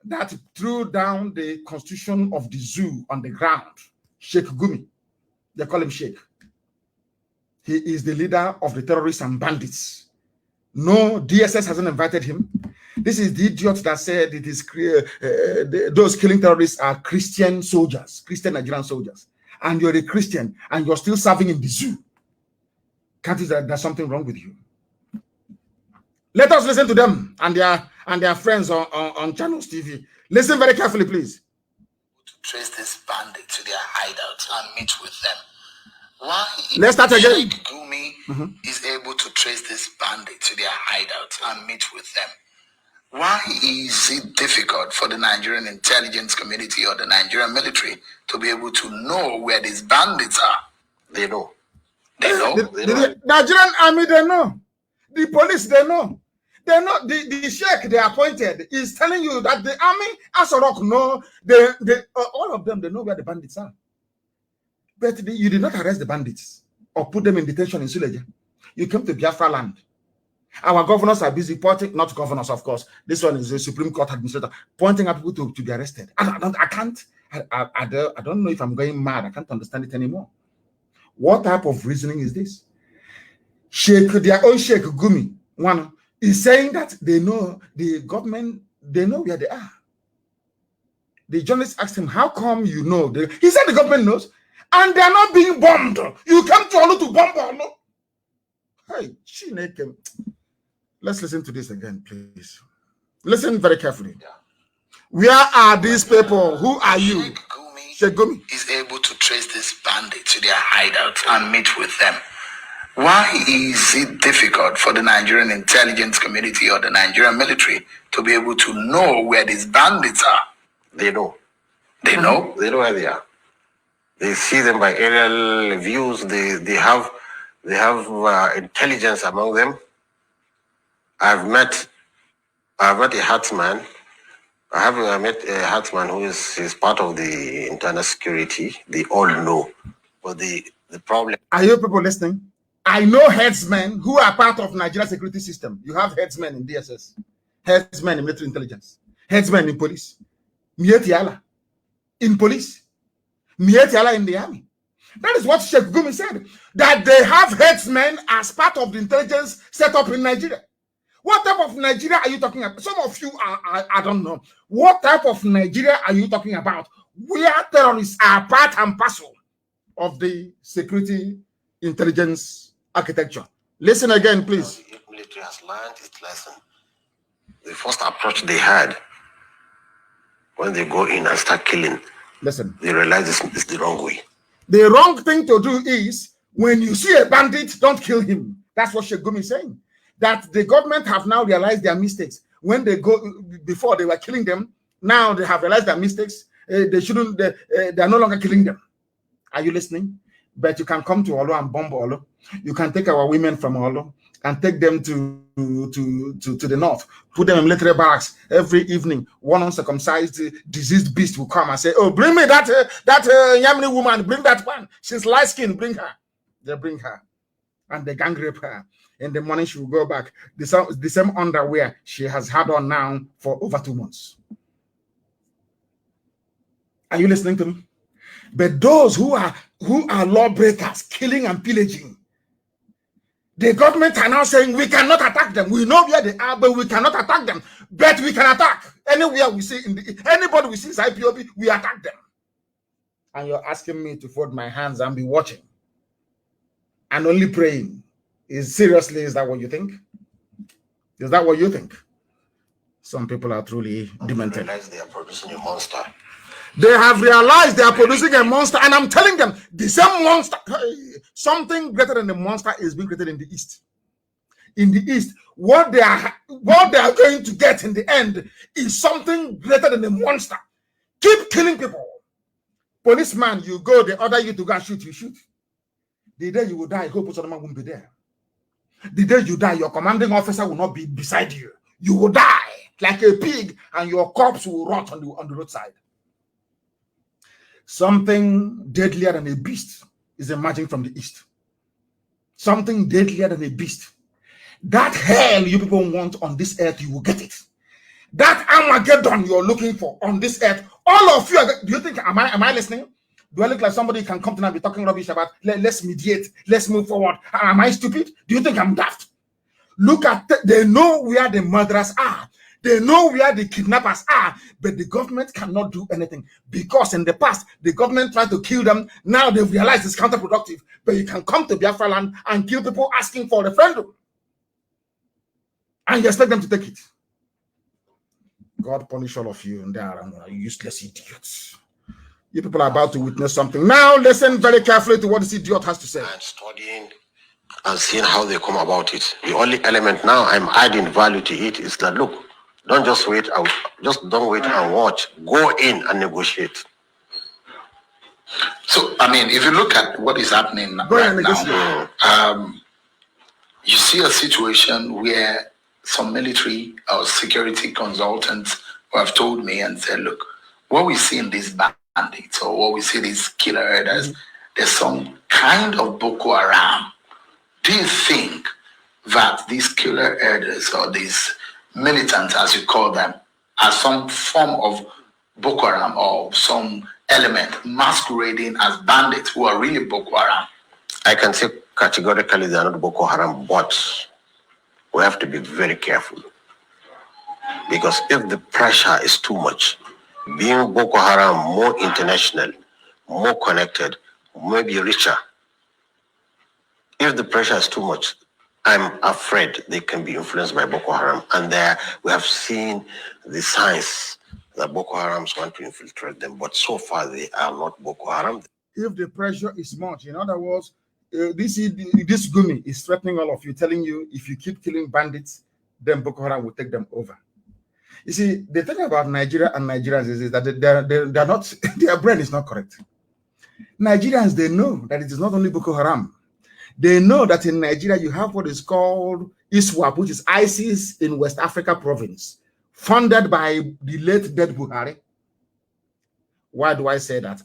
that threw down the constitution of the zoo on the ground. Sheikh Gumi. They call him Sheikh. He is the leader of the terrorists and bandits. No, DSS hasn't invited him. This is the idiot that said it is those killing terrorists are Christian soldiers, Christian Nigerian soldiers. And you're a Christian and you're still serving in the zoo. Can't you say that there's something wrong with you? Let us listen to them and their friends on Channels TV. Listen very carefully, please. To trace this bandit to their hideout and meet with them. Why let's start again. Gumi is able to trace this bandit to their hideout and meet with them. Why is it difficult for the Nigerian intelligence community or the Nigerian military to be able to know where these bandits are? They know. They know. The Nigerian army, they know. The police, they know. They know. The sheikh they appointed is telling you that the army, Asorok, know. All of them, they know where the bandits are. But you did not arrest the bandits or put them in detention in Suleja. You came to Biafra land. Our governors are busy pointing, not governors, of course. This one is the Supreme Court administrator, pointing at people to be arrested. I don't know if I'm going mad. I can't understand it anymore. What type of reasoning is this? Their own Sheikh Gumi, one, is saying that they know the government, they know where they are. The journalist asked him, how come you know? He said the government knows. And they are not being bombed. You come to Olu to bomb Olu. Hey, Chineke. Let's listen to this again, please. Listen very carefully. Yeah. Where are these people? Who are you? Sheikh Gumi is able to trace this bandit to their hideout and meet with them. Why is it difficult for the Nigerian intelligence community or the Nigerian military to be able to know where these bandits are? They know. They know? They know where they are. They see them by aerial views. They have intelligence among them. I've met a herdsman. I met a herdsman who is part of the internal security. They all know. But the problem. Are you people listening? I know herdsmen who are part of Nigeria security system. You have herdsmen in DSS, herdsmen in military intelligence, herdsmen in police, Mietiala in police. Mietiala in the army. That is what Sheikh Gumi said, that they have headsmen as part of the intelligence set up in Nigeria. What type of Nigeria are you talking about? Some of you I don't know. What type of Nigeria are you talking about? Where terrorists are part and parcel of the security intelligence architecture. Listen again, please. The military has learned its lesson. The first approach they had when they go in and start killing, listen, they realize it's the wrong way. The wrong thing to do is when you see a bandit, don't kill him. That's what Sheikh Gumi is saying. That the government have now realized their mistakes. When they go, before they were killing them, now they have realized their mistakes. They are no longer killing them. Are you listening? But you can come to Olo and bomb Olo. You can take our women from Olo and take them to the north, put them in military barracks every evening. One uncircumcised diseased beast will come and say, oh, bring me that Yamini woman, bring that one. She's light skinned, bring her. They bring her and they gang rape her. In the morning, she will go back. The same underwear she has had on now for over 2 months. Are you listening to me? But those who are lawbreakers, killing and pillaging, The government are now saying we cannot attack them. We know where they are, but we cannot attack them. But we can attack anywhere we see anybody we see is IPOB, we attack them. And you're asking me to fold my hands and be watching and only praying. Is that what you think? Is that what you think? Some people are truly demented. They are producing a monster. They have realized they are producing a monster, and I'm telling them the same monster, something greater than the monster is being created in the East. In the East, what they are going to get in the end is something greater than the monster. Keep killing people. Policeman, you go, they order you to go and shoot, you shoot. The day you will die, hope Osodoma won't be there. The day you die, your commanding officer will not be beside you. You will die like a pig, and your corpse will rot on the roadside. Something deadlier than a beast is emerging from the East. Something deadlier than a beast. That hell you people want on this earth, you will get it. That Armageddon you're looking for on this earth, all of you do you think, am I listening? Do I look like somebody who can come to now and be talking rubbish about let's mediate, let's move forward? Am I stupid? Do you think I'm daft? Look at they know where the murderers are. They know where the kidnappers are, but the government cannot do anything because in the past, the government tried to kill them. Now they've realized it's counterproductive, but you can come to Biafra land and kill people asking for a referendum. And you expect them to take it. God punish all of you and they are useless idiots. You people are about to witness something. Now listen very carefully to what this idiot has to say. I'm studying and seeing how they come about it. The only element now I'm adding value to it is that, look, don't just wait out. Just don't wait and watch. Go in and negotiate. So, I mean, if you look at what is happening right now, you see a situation where some military or security consultants who have told me and said, look, what we see in these bandits or what we see these killer herders, there's some kind of Boko Haram. Do you think that these killer herders or these militants, as you call them, are some form of Boko Haram or some element masquerading as bandits who are really Boko Haram? I can say categorically they are not Boko Haram, but we have to be very careful. Because if the pressure is too much, being Boko Haram more international, more connected, maybe richer, if the pressure is too much, I'm afraid they can be influenced by Boko Haram. And there we have seen the signs that Boko Harams want to infiltrate them. But so far, they are not Boko Haram. If the pressure is much, in other words, this Gumi is threatening all of you, telling you if you keep killing bandits, then Boko Haram will take them over. You see, the thing about Nigeria and Nigerians is that they're not, their brain is not correct. Nigerians, they know that it is not only Boko Haram. They know that in Nigeria, you have what is called ISWAP, which is ISIS in West Africa province, funded by the late dead Buhari. Why do I say that?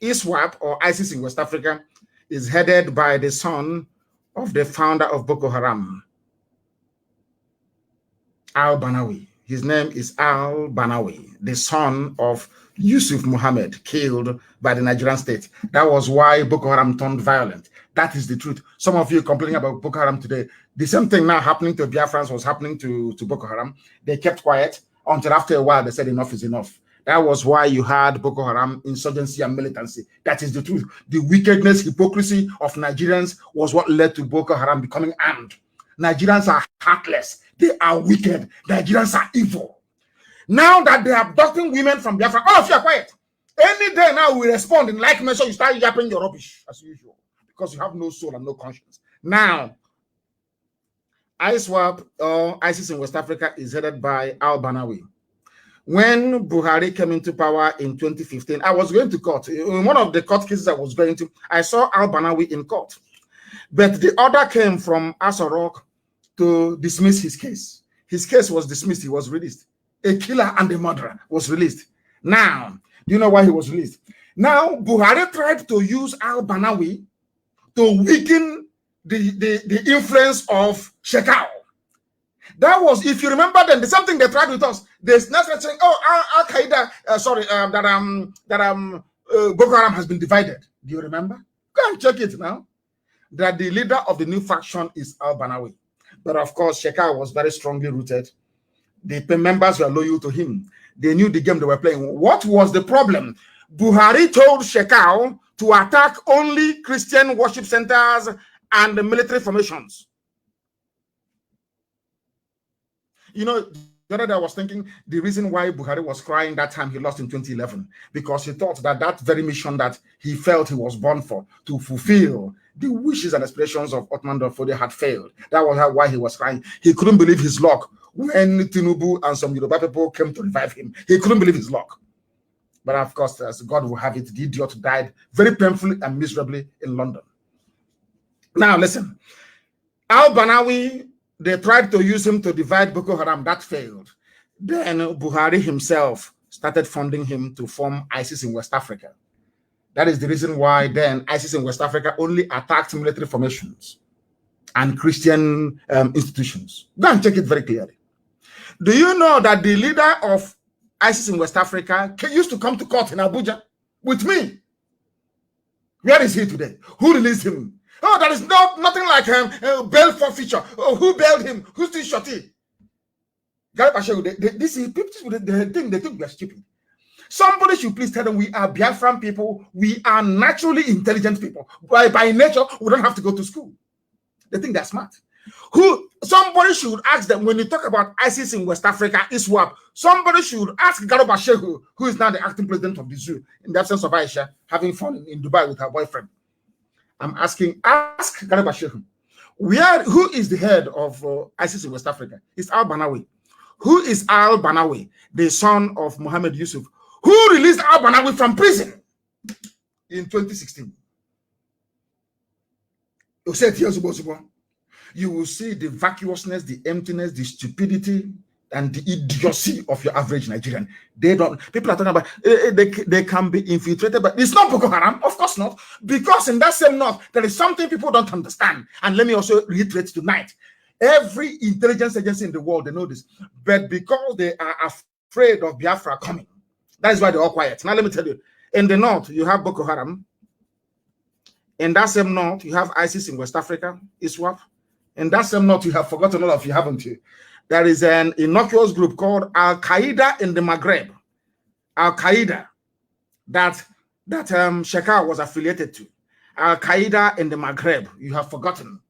ISWAP, or ISIS in West Africa, is headed by the son of the founder of Boko Haram, al-Banawi. His name is al-Banawi, the son of Yusuf Muhammad, killed by the Nigerian state. That was why Boko Haram turned violent. That is the truth. Some of you complaining about Boko Haram today. The same thing now happening to Biafrans was happening to Boko Haram. They kept quiet until after a while they said enough is enough. That was why you had Boko Haram insurgency and militancy. That is the truth. The wickedness, hypocrisy of Nigerians was what led to Boko Haram becoming armed. Nigerians are heartless. They are wicked. Nigerians are evil. Now that they are abducting women from Biafra, all of you are quiet. Any day now we respond in like measure, you start yapping your rubbish as usual because you have no soul and no conscience. Now, ISWAP or ISIS in West Africa is headed by al-Banawi. When Buhari came into power in 2015, I was going to court. In one of the court cases I was going to, I saw al-Banawi in court. But the order came from Asorok to dismiss his case. His case was dismissed. He was released. A killer and a murderer was released. Now, do you know why he was released? Now, Buhari tried to use al-Banawi to weaken the influence of Shekau. That was, if you remember, then the same thing they tried with us. There's nothing saying, oh, Al-Qaeda, Boko Haram has been divided. Do you remember? Go and check it now. that the leader of the new faction is Al-Banawi. But of course, Shekau was very strongly rooted. The members were loyal to him. They knew the game they were playing. What was the problem? Buhari told Shekau to attack only Christian worship centers and the military formations. You know, the other day I was thinking the reason why Buhari was crying that time he lost in 2011, because he thought that that very mission that he felt he was born for, to fulfill the wishes and aspirations of Ottoman Danfodio, had failed. That was why he was crying. He couldn't believe his luck when Tinubu and some Yoruba people came to revive him. He couldn't believe his luck. But of course, as God will have it, the idiot died very painfully and miserably in London. Now listen, Al-Banawi, they tried to use him to divide Boko Haram. That failed. Then Buhari himself started funding him to form ISIS in West Africa. That is the reason why then ISIS in West Africa only attacked military formations and Christian institutions. Go and check it very clearly. Do you know that the leader of ISIS in West Africa used to come to court in Abuja with me? Where is he today? Who released him? Oh, there is nothing like bail forfeiture. Oh, who bailed him? Who's this shorty? This is people, they think we are stupid. Somebody should please tell them we are Biafran people. We are naturally intelligent people. By nature, we don't have to go to school. They think they're smart. Somebody should ask them when you talk about ISIS in West Africa, ISWAP. Somebody should ask Garuba Shehu, who is now the acting president of the zoo, in the absence of Aisha, having fun in Dubai with her boyfriend. I'm asking, ask Garuba Shehu, who is the head of ISIS in West Africa? It's Al-Banawi. Who is Al-Banawi, the son of Mohammed Yusuf, who released Al-Banawi from prison in 2016? You will see the vacuousness, the emptiness, the stupidity, and the idiocy of your average Nigerian. People are talking about they can be infiltrated, but it's not Boko Haram, of course not, because in that same north, there is something people don't understand. And let me also reiterate tonight, every intelligence agency in the world, they know this, but because they are afraid of Biafra coming, that is why they're all quiet. Now let me tell you, in the north, you have Boko Haram. In that same north, you have ISIS in West Africa, ISWAP. In that same north, you have forgotten all of you, haven't you? There is an innocuous group called Al-Qaeda in the Maghreb. Al-Qaeda, that Shekau was affiliated to. Al-Qaeda in the Maghreb, you have forgotten.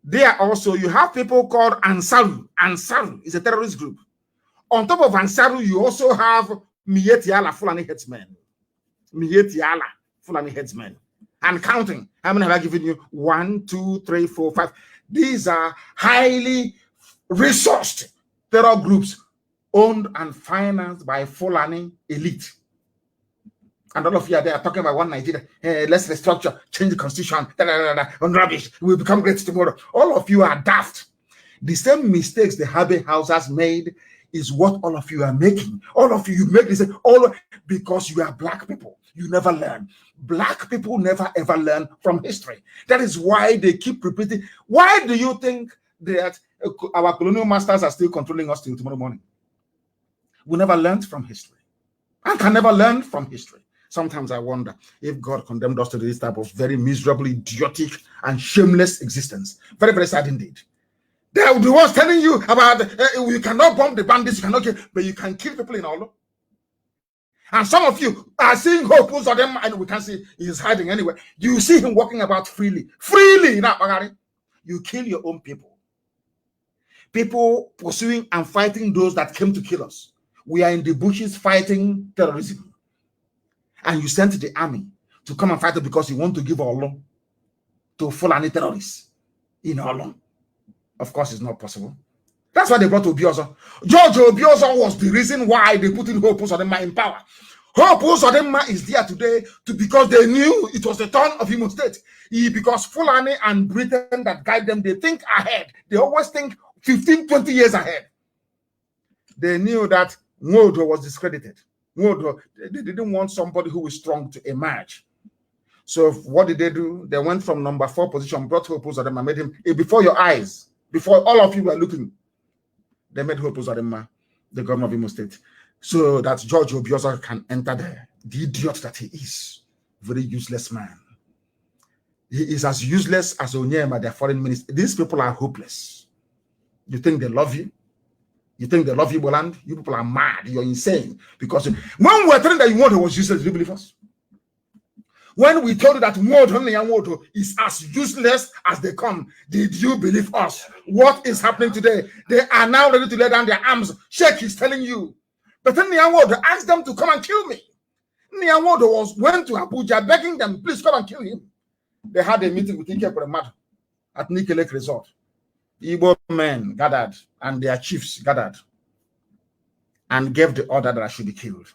There also, you have people called Ansaru. Ansaru is a terrorist group. On top of Ansaru, you also have Miyetti Fulani headsmen. Miyetti Fulani headsmen. And counting. How many have I given you? 1, 2, 3, 4, 5. These are highly resourced terror groups owned and financed by Fulani elite. And all of you are there talking about one Nigeria. Let's restructure, change the constitution, on rubbish. We'll become great tomorrow. All of you are daft. The same mistakes the Habe Houses made is what all of you are making. All of you make this because you are black people. You never learn. Black people never ever learn from history. That is why they keep repeating. Why do you think that our colonial masters are still controlling us till tomorrow morning? We never learned from history and can never learn from history. Sometimes I wonder if God condemned us to this type of very miserable, idiotic, and shameless existence. Very, very sad indeed. They are the ones telling you about you cannot bomb the bandits, you cannot kill, but you can kill people in Olo. And some of you are seeing hope on them, and we can't see he's hiding anywhere. You see him walking about freely. Freely, you kill your own people. People pursuing and fighting those that came to kill us. We are in the bushes fighting terrorism. And you sent the army to come and fight it because you want to give Olo to Fulani terrorists in Olo. Of course, it's not possible. That's why they brought Obiozo. George Obiozo was the reason why they put in Hope Uzodinma in power. Hope Uzodinma is there today because they knew it was the turn of Imo State. Because Fulani and Britain that guide them, they think ahead. They always think 15, 20 years ahead. They knew that Nwodo was discredited. Nwodo, they didn't want somebody who was strong to emerge. So what did they do? They went from number 4 position, brought Hope Uzodinma, made him before your eyes, before all of you were looking. They made Hope Uzodinma the governor of Imo State, so that George Obiozo can enter there. The idiot that he is, very useless man. He is as useless as Onyema, their foreign minister. These people are hopeless. You think they love you? You think they love you, Boland? You people are mad. You're insane. Because when we were telling that Nwodo was useless, did you believe us? When we told you that Nwodo is as useless as they come, did you believe us? What is happening today? They are now ready to lay down their arms. Sheikh is telling you. But then Nwodo asked them to come and kill me. Nwodo went to Abuja begging them, please come and kill him. They had a meeting with Ike Premad at Nikelek Resort. Igbo men gathered and their chiefs gathered and gave the order that I should be killed.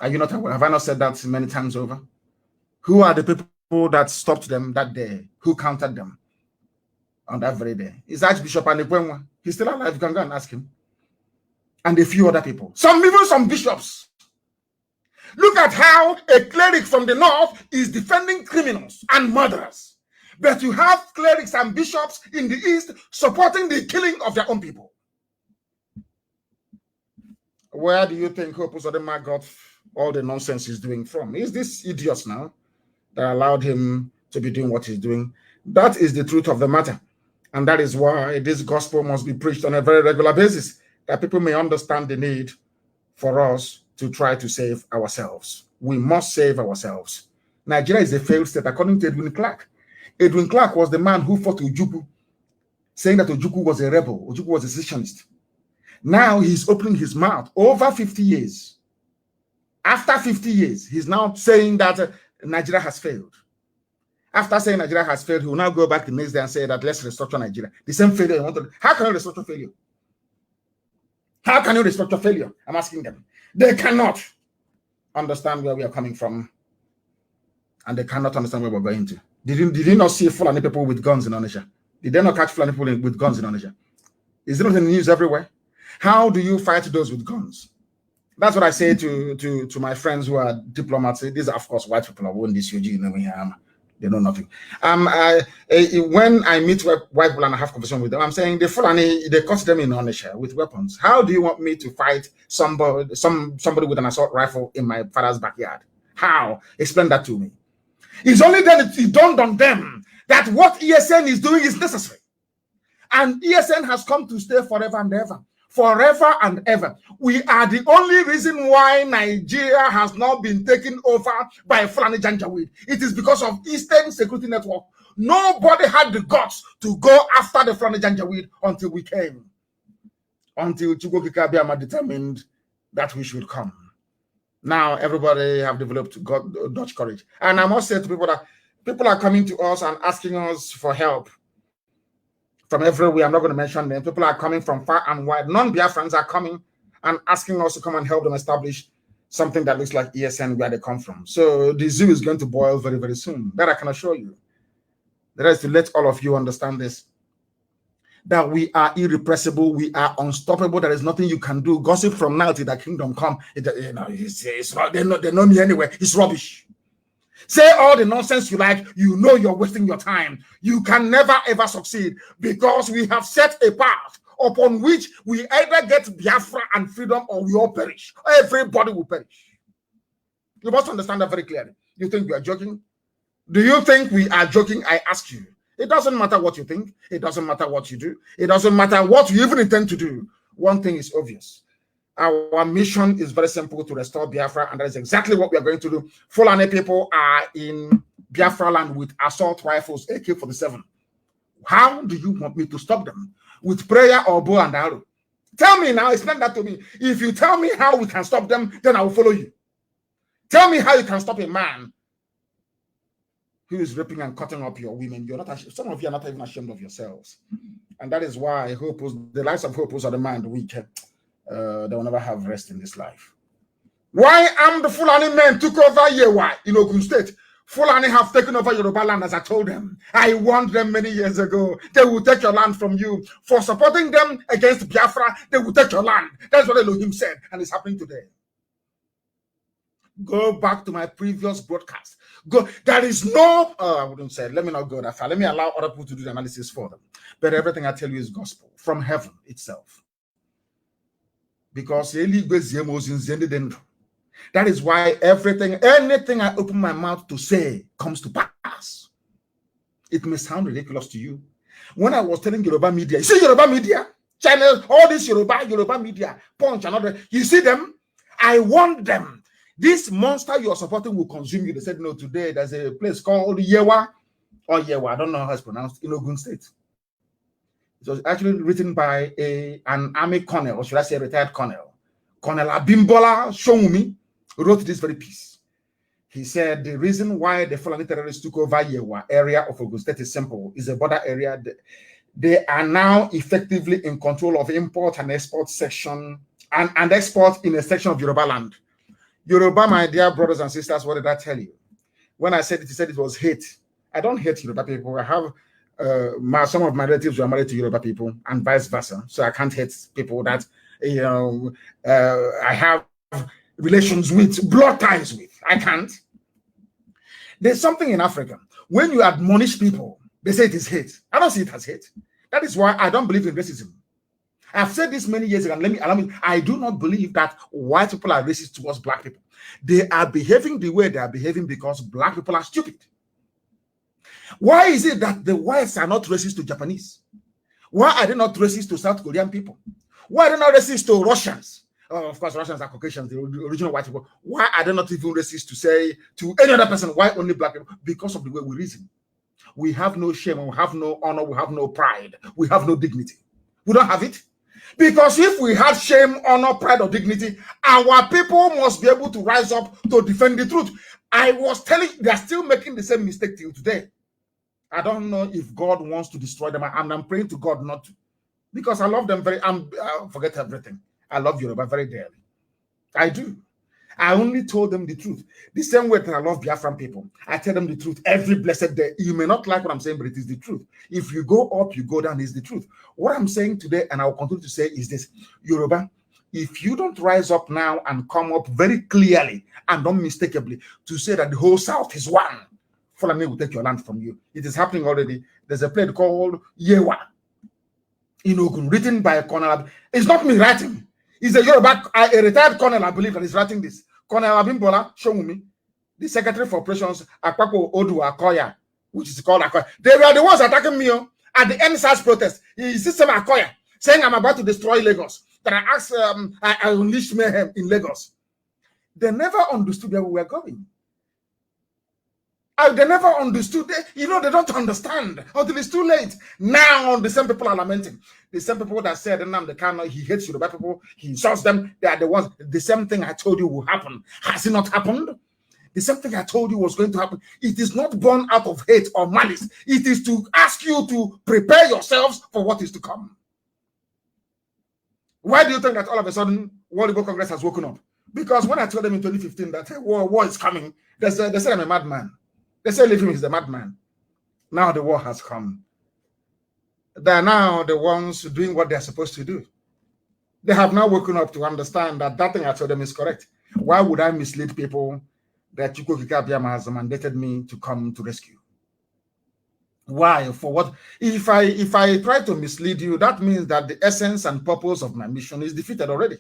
Are you not aware? Have I not said that many times over? Who are the people that stopped them that day? Who countered them on that very day? It's Archbishop Anekwenwa. He's still alive. You can go and ask him. And a few other people. Even some bishops. Look at how a cleric from the north is defending criminals and murderers. But you have clerics and bishops in the east supporting the killing of their own people. Where do you think Hope Uzodinma got all the nonsense he's doing from? Is this idiots now that allowed him to be doing what he's doing? That is the truth of the matter. And that is why this gospel must be preached on a very regular basis, that people may understand the need for us to try to save ourselves. We must save ourselves. Nigeria is a failed state, according to Edwin Clark. Edwin Clark was the man who fought Ojukwu, saying that Ojukwu was a rebel, Ojukwu was a secessionist. Now he's opening his mouth over 50 years. After 50 years, he's now saying that Nigeria has failed. After saying Nigeria has failed, he will now go back the next day and say that let's restructure Nigeria. The same failure you want to. How can you restructure failure? How can you restructure failure? I'm asking them. They cannot understand where we are coming from, and they cannot understand where we're going to. Did you not see Fulani people with guns in Onitsha? Did they not catch Fulani people with guns in Onitsha? Is it not in the news everywhere? How do you fight those with guns? That's what I say to my friends who are diplomats. These are, of course, white people. I won't this UG, they know nothing. When I meet white people and I have conversation with them, I'm saying the Fulani, they caught them in Onitsha with weapons. How do you want me to fight somebody with an assault rifle in my father's backyard? How? Explain that to me. It's only then it dawned on them that what ESN is doing is necessary. And ESN has come to stay forever and ever. Forever and ever. We are the only reason why Nigeria has not been taken over by Fulani Janjaweed. It is because of Eastern Security Network. Nobody had the guts to go after the Fulani Janjaweed until we came. Until Chukwu Abiyama determined that we should come. Now everybody have developed Dutch courage. And I must say to people that people are coming to us and asking us for help from everywhere. I'm not going to mention them. People are coming from far and wide. Non-Biafrans are coming and asking us to come and help them establish something that looks like ESN where they come from. So the zoo is going to boil very, very soon. That I can assure you. The rest to let all of you understand this. That we are irrepressible, we are unstoppable. There is nothing you can do. Gossip from now till the kingdom come. They know me anyway. It's rubbish. Say all the nonsense you like. You know you're wasting your time. You can never ever succeed because we have set a path upon which we either get Biafra and freedom or we all perish. Everybody will perish. You must understand that very clearly. You think we are joking? Do you think we are joking? I ask you. It doesn't matter what you think. It doesn't matter what you do. It doesn't matter what you even intend to do. One thing is obvious. Our mission is very simple, to restore Biafra, and that is exactly what we are going to do. Fulani people are in Biafra land with assault rifles, AK-47. How do you want me to stop them? With prayer or bow and arrow? Tell me now, explain that to me. If you tell me how we can stop them, then I will follow you. Tell me how you can stop a man who is raping and cutting up your women. You're not. Some of you are not even ashamed of yourselves, and that is why the lives of Hopus are the man, the weak. They will never have rest in this life. Why the Fulani men took over Yewa in Ogun State? Fulani have taken over Yoruba land, as I told them. I warned them many years ago. They will take your land from you. For supporting them against Biafra, they will take your land. That's what Elohim said, and it's happening today. Go back to my previous broadcast. Go. There is no, I wouldn't say, let me not go that far. Let me allow other people to do the analysis for them. But everything I tell you is gospel from heaven itself. Because That is why anything I open my mouth to say comes to pass. It may sound ridiculous to you. When I was telling Yoruba media, you see Yoruba media, channel, all this Yoruba media, Punch and other, you see them? I warned them. This monster you're supporting will consume you. They said, no, today there's a place called Yewa, or Yewa, I don't know how it's pronounced, in Ogun State. It was actually written by an army colonel, or should I say a retired colonel. Colonel Abimbola Showumi wrote this very piece. He said the reason why the Fulani terrorists took over Yewa area of Ogun State is simple. It's a border area. They are now effectively in control of import and export section and export in a section of Yoruba land. Yoruba, my dear brothers and sisters, what did I tell you? When I said it, he said it was hate. I don't hate Yoruba people. I have some of my relatives were married to Yoruba people and vice versa. So I can't hate people that I have relations with, blood ties with. I can't. There's something in Africa. When you admonish people, they say it is hate. I don't see it as hate. That is why I don't believe in racism. I've said this many years ago, and allow me, I do not believe that white people are racist towards black people. They are behaving the way they are behaving because black people are stupid. Why is it that the whites are not racist to Japanese? Why are they not racist to South Korean people? Why are they not racist to Russians? Of course, Russians are Caucasians, the original white people. Why are they not even racist to say to any other person, why only black people? Because of the way we reason. We have no shame, we have no honor, we have no pride, we have no dignity. We don't have it. Because if we had shame, honor, pride, or dignity, our people must be able to rise up to defend the truth. I was telling you, they're still making the same mistake till today. I don't know if God wants to destroy them, and I'm praying to God not to. Because I love them I forget everything. I love Yoruba very dearly. I do. I only told them the truth. The same way that I love Biafran people. I tell them the truth every blessed day. You may not like what I'm saying, but it is the truth. If you go up, you go down, is the truth. What I'm saying today, and I will continue to say, is this. Yoruba, if you don't rise up now and come up very clearly and unmistakably to say that the whole South is one, Fulani will take your land from you. It is happening already. There's a play called Yewa in Ogun, written by a colonel. It's not me writing. He's a Yoruba, a retired colonel, I believe, that is writing this. Colonel Abimbola Showumi, the Secretary for Operations, Akpako Odu Akoya, which is called Akoya. They were the ones attacking me at the NSAS protest. He system Akoya, saying I'm about to destroy Lagos. That I asked, I unleashed mayhem in Lagos. They never understood where we were going. They never understood. They don't understand until it's too late. Now, the same people are lamenting. The same people that said Nnamdi Kanu, he hates Yoruba people, he insults them. They are the ones. The same thing I told you will happen. Has it not happened? The same thing I told you was going to happen. It is not born out of hate or malice. It is to ask you to prepare yourselves for what is to come. Why do you think that all of a sudden World Igbo Congress has woken up? Because when I told them in 2015 that war is coming, they said I'm a madman. They say leave him, he's a madman. Now the war has come. They are now the ones doing what they're supposed to do. They have now woken up to understand that that thing I told them is correct. Why would I mislead people that Chukwu Abiyama has mandated me to come to rescue? Why? For what? If I try to mislead you, that means that the essence and purpose of my mission is defeated already.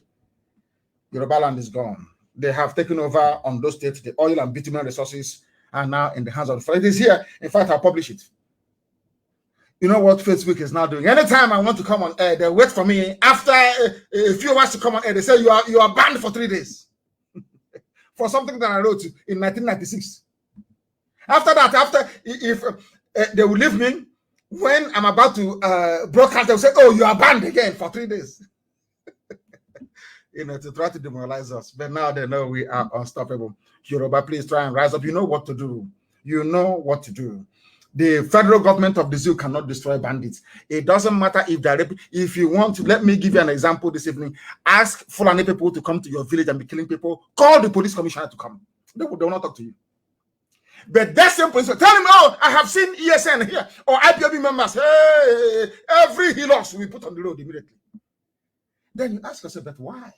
Yoruba land is gone. They have taken over on those states, the oil and bitumen resources are now in the hands of the Fulani. It is here. In fact, I'll publish it. You know what Facebook is now doing? Anytime I want to come on air, they wait for me. After a few hours to come on air, they say you are banned for 3 days for something that I wrote in 1996. After that, if they will leave me when I'm about to broadcast, they'll say, "Oh, you are banned again for 3 days." To try to demoralize us. But now they know we are unstoppable. Yoruba, please try and rise up. You know what to do. You know what to do. The federal government of the zoo cannot destroy bandits. It doesn't matter if they're if you want to. Let me give you an example this evening. Ask Fulani people to come to your village and be killing people. Call the police commissioner to come. They will not talk to you. But that same police, tell him, "Oh, I have seen ESN here or IPOB members. Hey, every Hilux we put on the road immediately." Then you ask yourself, "But why?"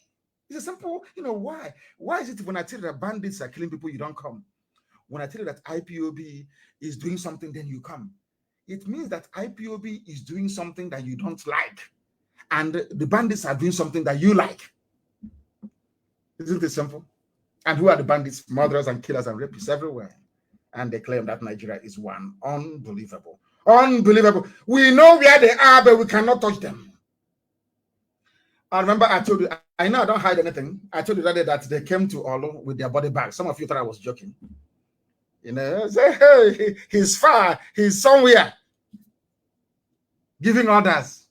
It's a simple, why? Why is it when I tell you that bandits are killing people, you don't come? When I tell you that IPOB is doing something, then you come. It means that IPOB is doing something that you don't like. And the bandits are doing something that you like. Isn't it simple? And who are the bandits? Murderers and killers and rapists everywhere. And they claim that Nigeria is one. Unbelievable. Unbelievable. We know where they are, but we cannot touch them. I remember I told you, I know I don't hide anything. I told you that day that they came to Olu with their body bags. Some of you thought I was joking. You know, say, hey, he's far, he's somewhere, giving orders.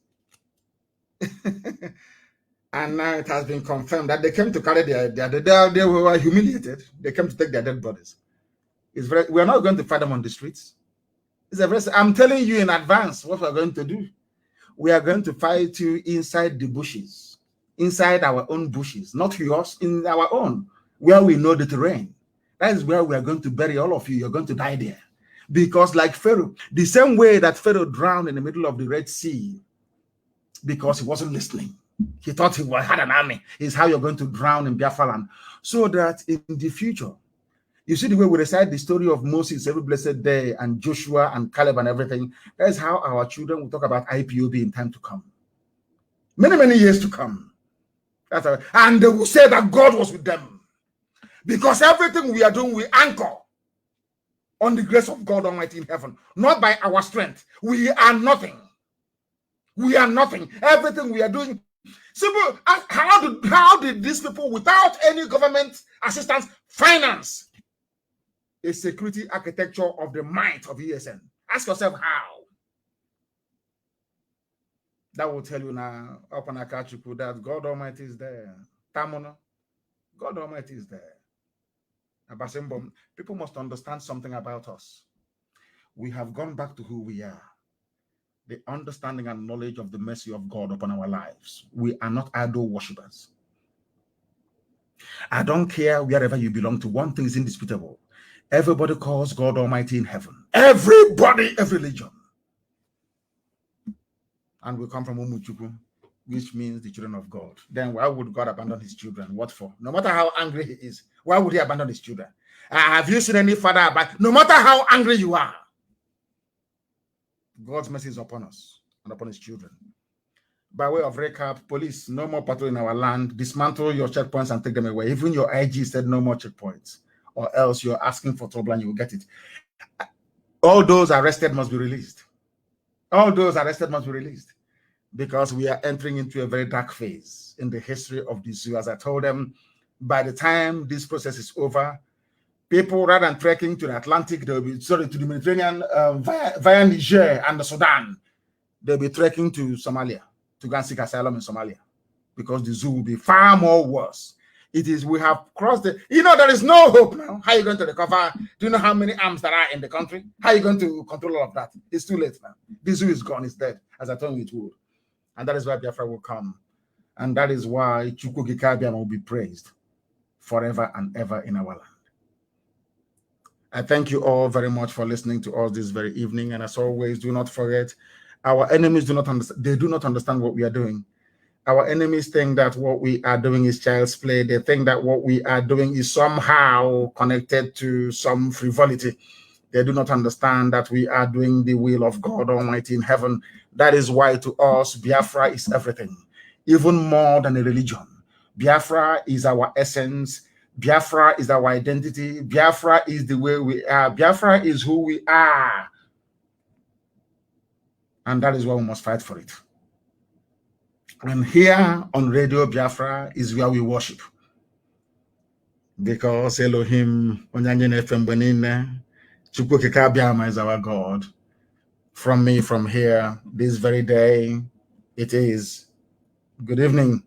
And now it has been confirmed that they came to carry they were humiliated. They came to take their dead bodies. We are not going to fight them on the streets. I'm telling you in advance what we're going to do. We are going to fight you inside the bushes, inside our own bushes, not yours, in our own, where we know the terrain. That is where we are going to bury all of you. You're going to die there. Because like Pharaoh, the same way that Pharaoh drowned in the middle of the Red Sea because he wasn't listening. He thought he had an army. Is how you're going to drown in Biafra land. So that in the future, you see the way we recite the story of Moses every blessed day and Joshua and Caleb and everything. That's how our children will talk about IPOB in time to come. Many, many years to come. And they will say that God was with them. Because everything we are doing, we anchor on the grace of God Almighty in heaven. Not by our strength. We are nothing. We are nothing. Everything we are doing. Simple. How did these people, without any government assistance, finance a security architecture of the might of ESN? Ask yourself how. That will tell you now, Opanakachuku, that God Almighty is there. Tamono, God Almighty is there. Abasimbom, people must understand something about us. We have gone back to who we are. The understanding and knowledge of the mercy of God upon our lives. We are not idol worshippers. I don't care wherever you belong to. One thing is indisputable. Everybody calls God Almighty in heaven. Everybody, every religion. And we come from Umuchuku, which means the children of God. Then why would God abandon his children? What for? No matter how angry he is, why would he abandon his children? Have you seen any father abandon? No matter how angry you are, God's mercy is upon us and upon his children. By way of recap, police, no more patrol in our land. Dismantle your checkpoints and take them away. Even your IG said no more checkpoints, or else you're asking for trouble and you will get it. All those arrested must be released. All those arrested must be released, because we are entering into a very dark phase in the history of the zoo. As I told them, by the time this process is over, people, rather than trekking to the Atlantic, they'll be to the Mediterranean via Niger and the Sudan. They'll be trekking to Somalia to go and seek asylum in Somalia, because the zoo will be far more worse. It is, we have crossed the, there is no hope now. How are you going to recover? Do you know how many arms there are in the country? How are you going to control all of that? It's too late now. The zoo is gone, it's dead, as I told you it would. And that is why Biafra will come. And that is why Chukwukikabiam will be praised forever and ever in our land. I thank you all very much for listening to us this very evening. And as always, do not forget, our enemies do not understand. They do not understand what we are doing. Our enemies think that what we are doing is child's play. They think that what we are doing is somehow connected to some frivolity. They do not understand that we are doing the will of God Almighty in heaven. That is why to us, Biafra is everything, even more than a religion. Biafra is our essence. Biafra is our identity. Biafra is the way we are. Biafra is who we are. And that is why we must fight for it. And here on Radio Biafra is where we worship. Because Elohim, Onyanyen FM Benine, Chukwukikabiama is our God. From me, from here, this very day, it is. Good evening.